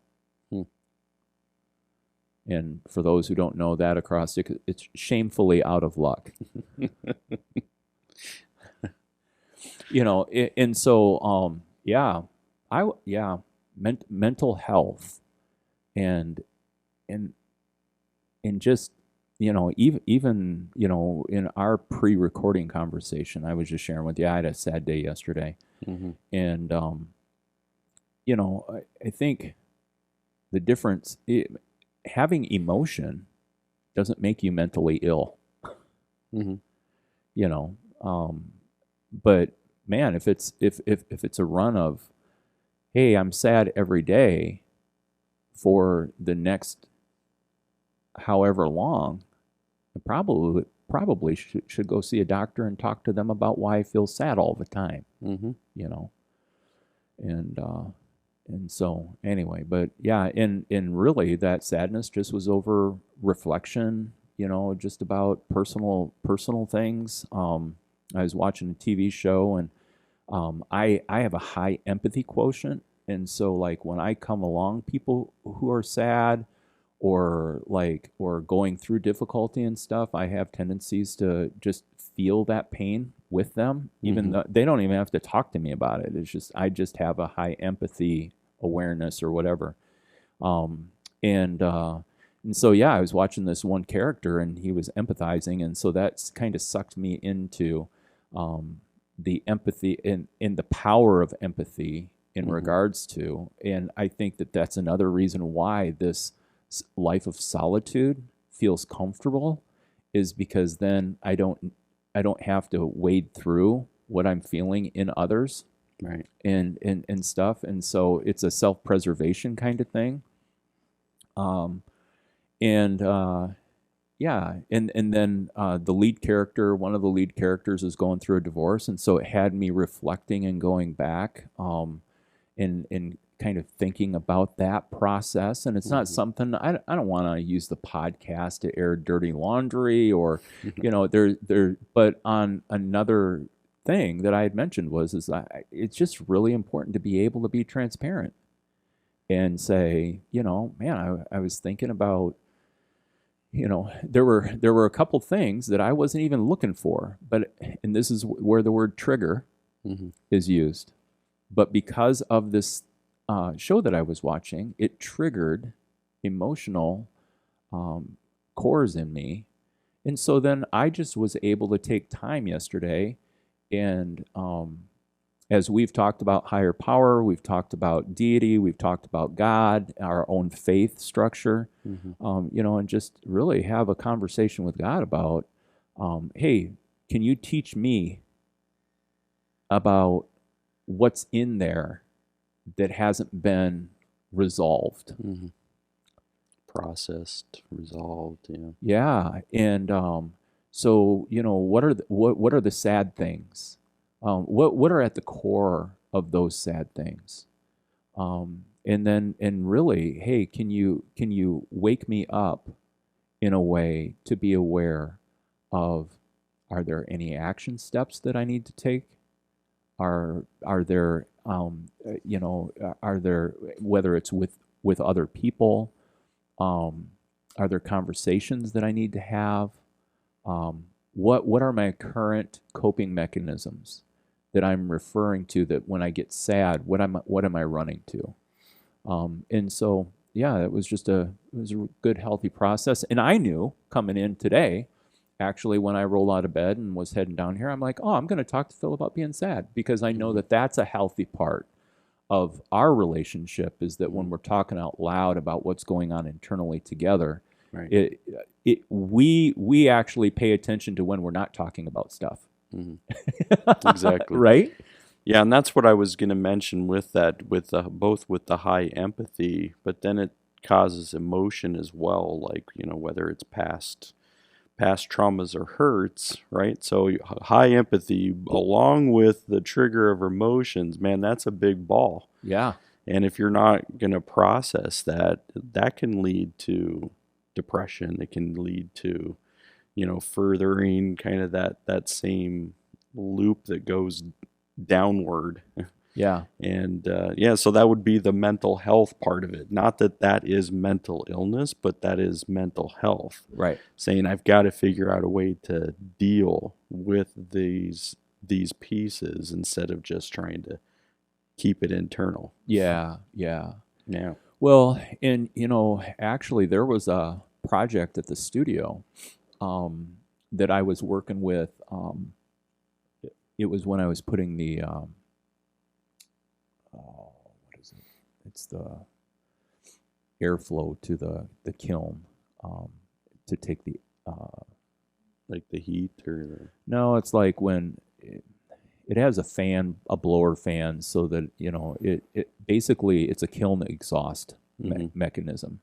And for those who don't know that acrostic, it's shamefully out of luck. And so, mental health, and just, even in our pre-recording conversation, I was just sharing with you, I had a sad day yesterday. And, I think the difference, having emotion doesn't make you mentally ill. But man, if it's a run of, hey, I'm sad every day for the next however long, I probably should go see a doctor and talk to them about why I feel sad all the time. And so anyway, but yeah, and really that sadness just was over reflection, just about personal things. I was watching a TV show, and I have a high empathy quotient, and so like when I come along people who are sad or going through difficulty and stuff, I have tendencies to just feel that pain with them, even though they don't even have to talk to me about it. It's just I just have a high empathy awareness or whatever. And so yeah, I was watching this one character and he was empathizing, and so that's kind of sucked me into the empathy and the power of empathy in regards to, and I think that that's another reason why this life of solitude feels comfortable, is because then I don't have to wade through what I'm feeling in others. Right. And stuff. And so it's a self-preservation kind of thing. And then the lead character, one of the lead characters, is going through a divorce. And so it had me reflecting and going back and kind of thinking about that process. And it's not something, I don't want to use the podcast to air dirty laundry or, but on another thing that I had mentioned it's just really important to be able to be transparent and say, man, I was thinking about, there were a couple things that I wasn't even looking for, and this is where the word trigger is used. But because of this show that I was watching, it triggered emotional cores in me. And so then I just was able to take time yesterday. And as we've talked about higher power, we've talked about deity, we've talked about God, our own faith structure, and just really have a conversation with God about, hey, can you teach me about what's in there that hasn't been resolved? Processed, resolved, yeah. Yeah, and so, what are the sad things? What are at the core of those sad things? And really, hey, can you wake me up in a way to be aware of, are there any action steps that I need to take? Are there are there, whether it's with other people, are there conversations that I need to have? What are my current coping mechanisms that I'm referring to, that when I get sad, what am I running to? And so, yeah, it was a good, healthy process. And I knew coming in today, actually, when I rolled out of bed and was heading down here, I'm like, oh, I'm going to talk to Phil about being sad, because I know that that's a healthy part of our relationship, is that when we're talking out loud about what's going on internally together, Right. We actually pay attention to when we're not talking about stuff. Exactly. Right? Yeah, and that's what I was going to mention with that, with both with the high empathy, but then it causes emotion as well, like, whether it's past traumas or hurts, right? So high empathy along with the trigger of emotions, man, that's a big ball. Yeah. And if you're not going to process that, that can lead to depression. It can lead to, furthering kind of that same loop that goes downward. Yeah. And yeah, so that would be the mental health part of it. Not that that is mental illness, but that is mental health. Right. Saying I've got to figure out a way to deal with these pieces instead of just trying to keep it internal. Yeah. Yeah. Yeah. Well, and actually, there was a project at the studio that I was working with. It was when I was putting the what is it? It's the airflow to the kiln to take the Like the heat or no, it's like when it has a blower fan, so that it basically, it's a kiln exhaust mechanism.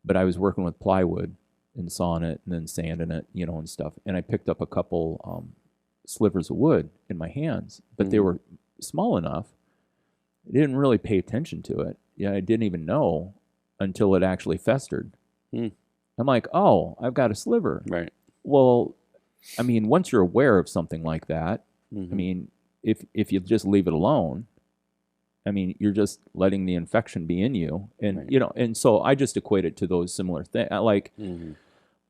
But I was working with plywood and sawing it and then sanding it, and stuff. And I picked up a couple slivers of wood in my hands, but they were small enough. I didn't really pay attention to it. Yeah, I didn't even know until it actually festered. I'm like, oh, I've got a sliver. Right. Well, I mean, once you're aware of something like that, I mean, if you just leave it alone, I mean, you're just letting the infection be in you, and Right. and so I just equate it to those similar things. I like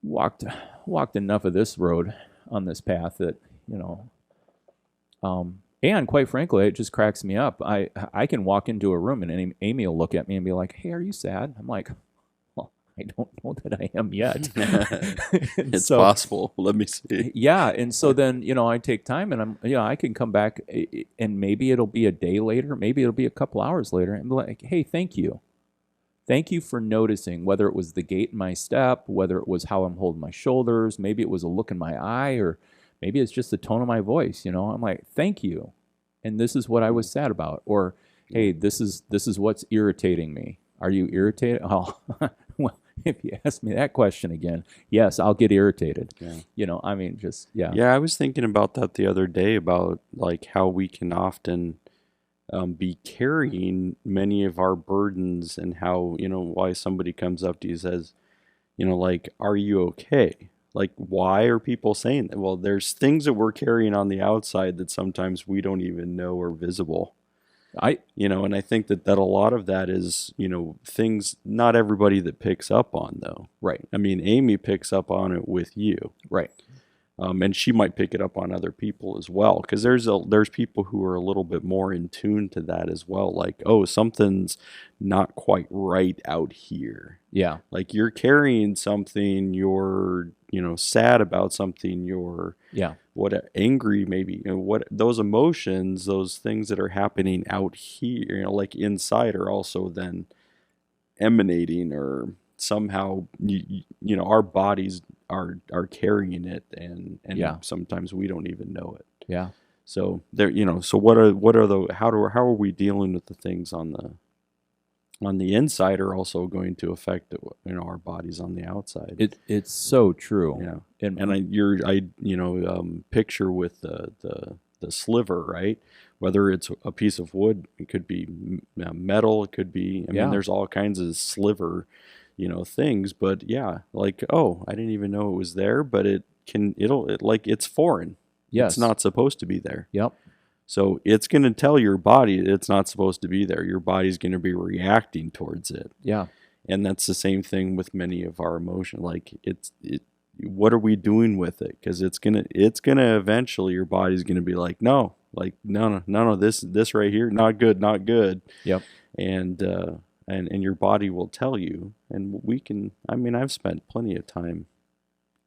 walked enough of this road on this path that and quite frankly, it just cracks me up. I can walk into a room and Amy will look at me and be like, "Hey, are you sad?" I'm like, "Well, I don't know that I am yet." It's possible. Let me see. Yeah, and so then I take time, and I can come back, and maybe it'll be a day later, maybe it'll be a couple hours later, and be like, "Hey, thank you for noticing," whether it was the gait in my step, whether it was how I'm holding my shoulders, maybe it was a look in my eye, or maybe it's just the tone of my voice. I'm like, "Thank you," and this is what I was sad about, or, "Hey, this is what's irritating me. Are you irritated?" Oh, well, if you ask me that question again, yes, I'll get irritated. Yeah. I mean, just, yeah. Yeah, I was thinking about that the other day, about like how we can often be carrying many of our burdens, and how, why somebody comes up to you and says, like, are you okay? Like, why are people saying that? Well, there's things that we're carrying on the outside that sometimes we don't even know are visible. And I think that a lot of that is, things not everybody that picks up on, though. Right. I mean, Amy picks up on it with you. Right. And she might pick it up on other people as well, because there's people who are a little bit more in tune to that as well. Like, oh, something's not quite right out here. Yeah. Like, you're carrying something, you're sad about something, you're angry, maybe, what those emotions, those things that are happening out here, like inside, are also then emanating, or somehow our bodies are carrying it, and sometimes we don't even know it. Yeah. So there, so what are the how are we dealing with the things on the inside are also going to affect our bodies on the outside. It's so true. Yeah. And I picture with the sliver, right? Whether it's a piece of wood, it could be metal, it could be, I mean, there's all kinds of sliver, things, but yeah, like, oh, I didn't even know it was there, but it's foreign. Yes. It's not supposed to be there. Yep. So it's going to tell your body it's not supposed to be there. Your body's going to be reacting towards it. Yeah. And that's the same thing with many of our emotions. Like, what are we doing with it? Because it's gonna eventually, your body's gonna be like, no, like no, this right here, not good, not good. Yep. And and your body will tell you. And we can. I mean, I've spent plenty of time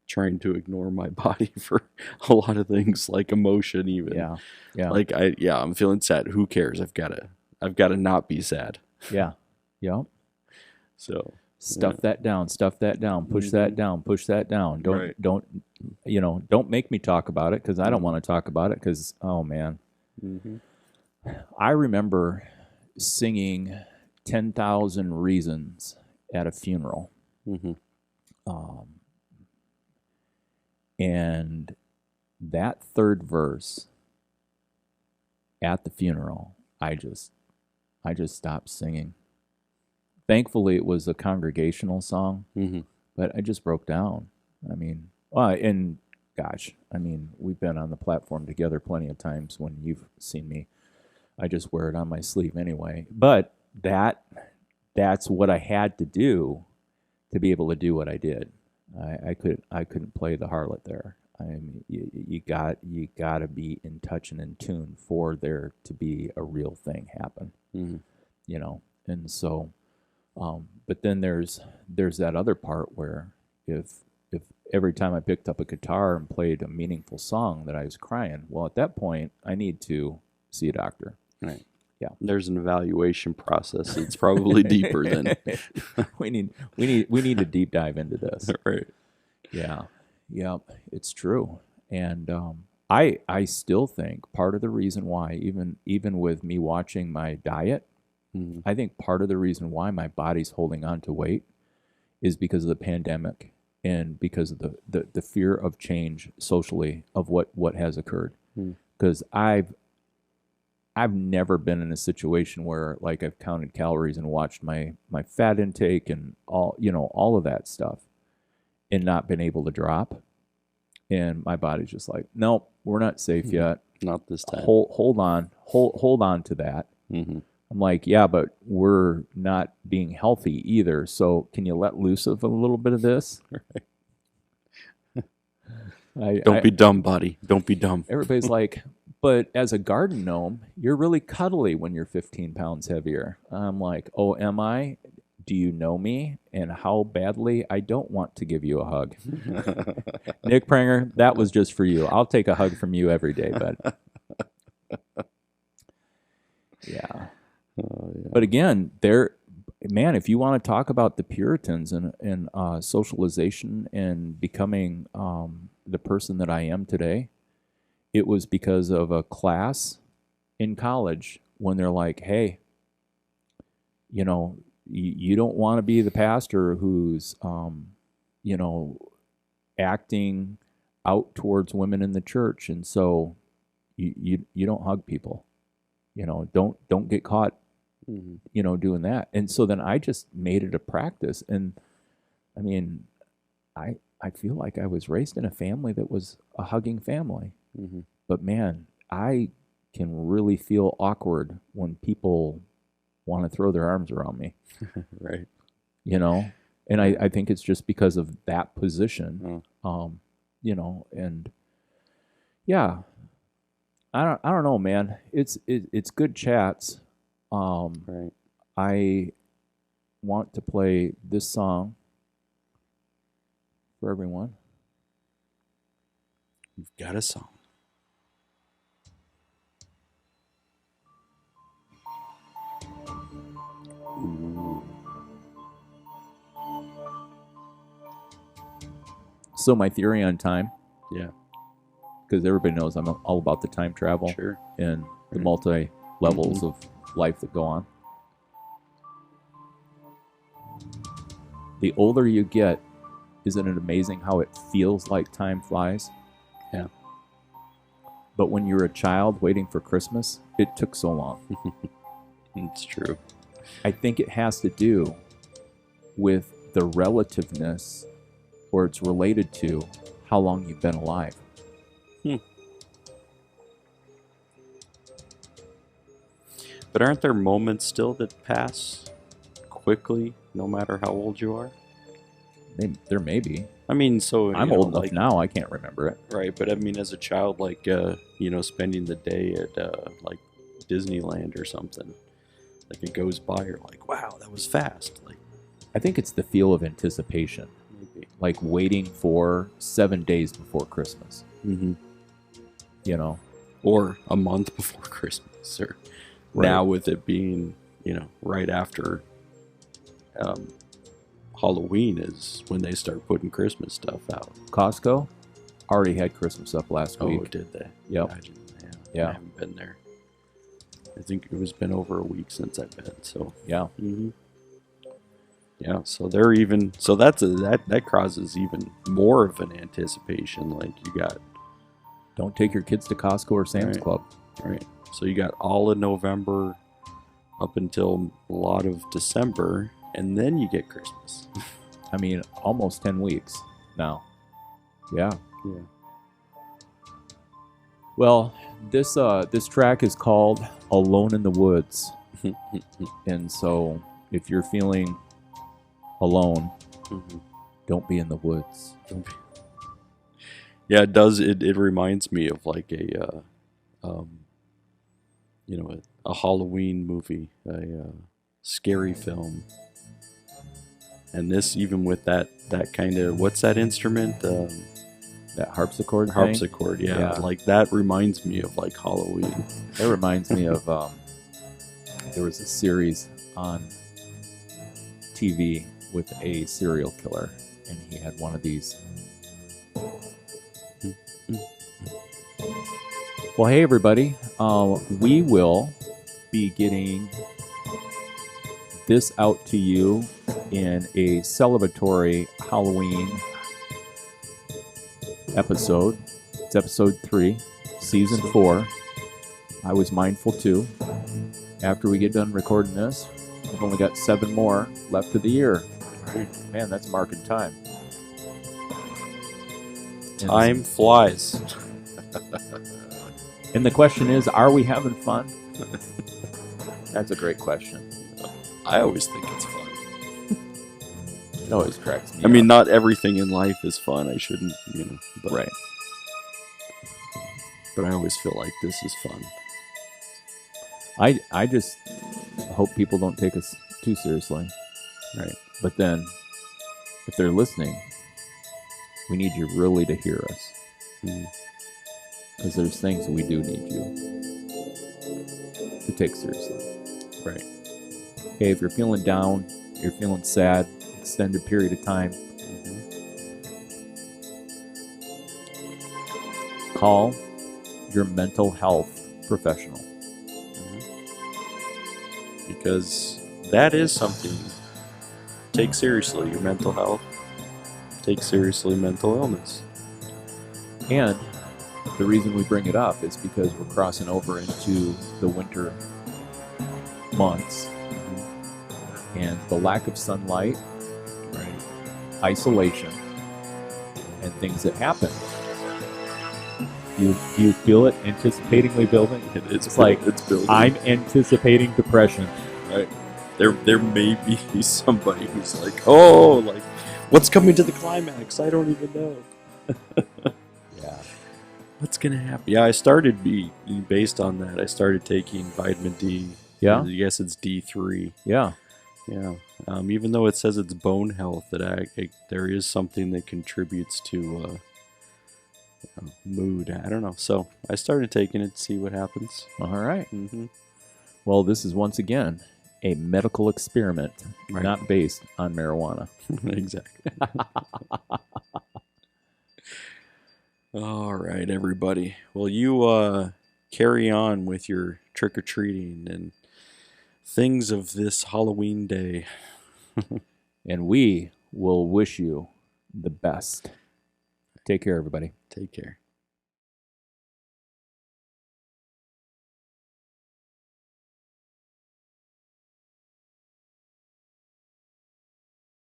trying to ignore my body for a lot of things, like emotion, even. Yeah. Yeah. Like I'm feeling sad. Who cares? I've gotta not be sad. Yeah. Yep. So Stuff that down, stuff that down, push that down, push that down. Right. Don't make me talk about it, because I don't want to talk about it, because, oh man. I remember singing 10,000 Reasons at a funeral. And that third verse at the funeral, I just stopped singing. Thankfully, it was a congregational song, but I just broke down. I mean, and gosh, I mean, we've been on the platform together plenty of times when you've seen me. I just wear it on my sleeve anyway. But that's what I had to do to be able to do what I did. I couldn't play the harlot there. I mean, you got to be in touch and in tune for there to be a real thing happen. You know, and so. But then there's that other part where if every time I picked up a guitar and played a meaningful song that I was crying, well, at that point I need to see a doctor. Right. Yeah. There's an evaluation process. It's probably deeper than we need a deep dive into this. Right. Yeah. Yeah. It's true. And I still think part of the reason why, even with me watching my diet, I think part of the reason why my body's holding on to weight is because of the pandemic, and because of the fear of change socially of what has occurred. Because I've never been in a situation where, like, I've counted calories and watched my fat intake and all of that stuff, and not been able to drop. And my body's just like, nope, we're not safe yet. Not this time. Hold on to that. I'm like, yeah, but we're not being healthy either. So can you let loose of a little bit of this? Don't be dumb, buddy. Don't be dumb. Everybody's like, but as a garden gnome, you're really cuddly when you're 15 pounds heavier. I'm like, oh, am I? Do you know me and how badly I don't want to give you a hug? Nick Pranger, that was just for you. I'll take a hug from you every day, bud. Yeah. But again, if you want to talk about the Puritans and socialization and becoming the person that I am today, it was because of a class in college when they're like, hey, you don't want to be the pastor who's, acting out towards women in the church, and so you don't hug people. Don't get caught doing that. And so then I just made it a practice. And I mean, I feel like I was raised in a family that was a hugging family. But man, I can really feel awkward when people want to throw their arms around me. Right. And I think it's just because of that position. And yeah, I don't know, man. It's good chats. Right. I want to play this song for everyone. You've got a song. Ooh. So my theory on time. Yeah. Because everybody knows I'm all about the time travel. Sure. And the multi levels of life that go on. The older you get, isn't it amazing how it feels like time flies? Yeah. But when you're a child waiting for Christmas, it took so long. It's true. I think it has to do with the relativeness, or it's related to how long you've been alive. But aren't there moments still that pass quickly, no matter how old you are? There may be. I mean, so I'm old enough now, I can't remember it. Right, but I mean, as a child, like spending the day at like Disneyland or something, like it goes by, you're like, wow, that was fast. Like, I think it's the feel of anticipation, maybe. like waiting for 7 days before Christmas. Mm-hmm. You know, or a month before Christmas, or now with it being right after Halloween is when they start putting Christmas stuff out. Costco already had Christmas up last week. Oh, did they? Yep. Yeah. I haven't been there. I think it was been over a week since I've been. So yeah. Mm-hmm. Yeah. So they're even. So that causes even more of an anticipation. Like you got. Don't take your kids to Costco or Sam's Club. Right. So you got all of November up until a lot of December, and then you get Christmas. I mean, almost 10 weeks now. Yeah. Yeah. Well, this track is called Alone in the Woods. And so if you're feeling alone, don't be in the woods. Yeah, it does. It reminds me of like a Halloween movie, a scary film. And this, even with that kind of, what's that instrument? That harpsichord thing? Harpsichord, yeah. Like that reminds me of like Halloween. That reminds me of there was a series on TV with a serial killer, and he had one of these. Well, hey everybody, we will be getting this out to you in a celebratory Halloween episode. It's episode 3, season 4. I was mindful too. After we get done recording this, we've only got 7 more left of the year. Man, that's marking time. Time flies. And the question is, are we having fun? That's a great question. I always think it's fun. It always cracks me up. I mean, not everything in life is fun. I shouldn't, but, right. But I always feel like this is fun. I just hope people don't take us too seriously. Right. But then, if they're listening, we need you really to hear us. Because there's things we do need you to take seriously. Right. Okay, if you're feeling down, you're feeling sad, extended period of time, call your mental health professional. Because that is something. Take seriously your mental health. Take seriously mental illness. And the reason we bring it up is because we're crossing over into the winter months. And the lack of sunlight, isolation, and things that happen. You feel it anticipatingly building? It's building. I'm anticipating depression. Right. There may be somebody who's like, oh, like, what's coming to the climax? I don't even know. Yeah. What's gonna happen? Yeah, I started based on that. I started taking vitamin D. Yeah. I guess it's D3. Yeah. Yeah. Even though it says it's bone health, there is something that contributes to mood. I don't know. So I started taking it to see what happens. All right. Well, this is once again a medical experiment, not based on marijuana. Exactly. All right, everybody. Well, you carry on with your trick-or-treating and things of this Halloween day. And we will wish you the best. Take care, everybody. Take care.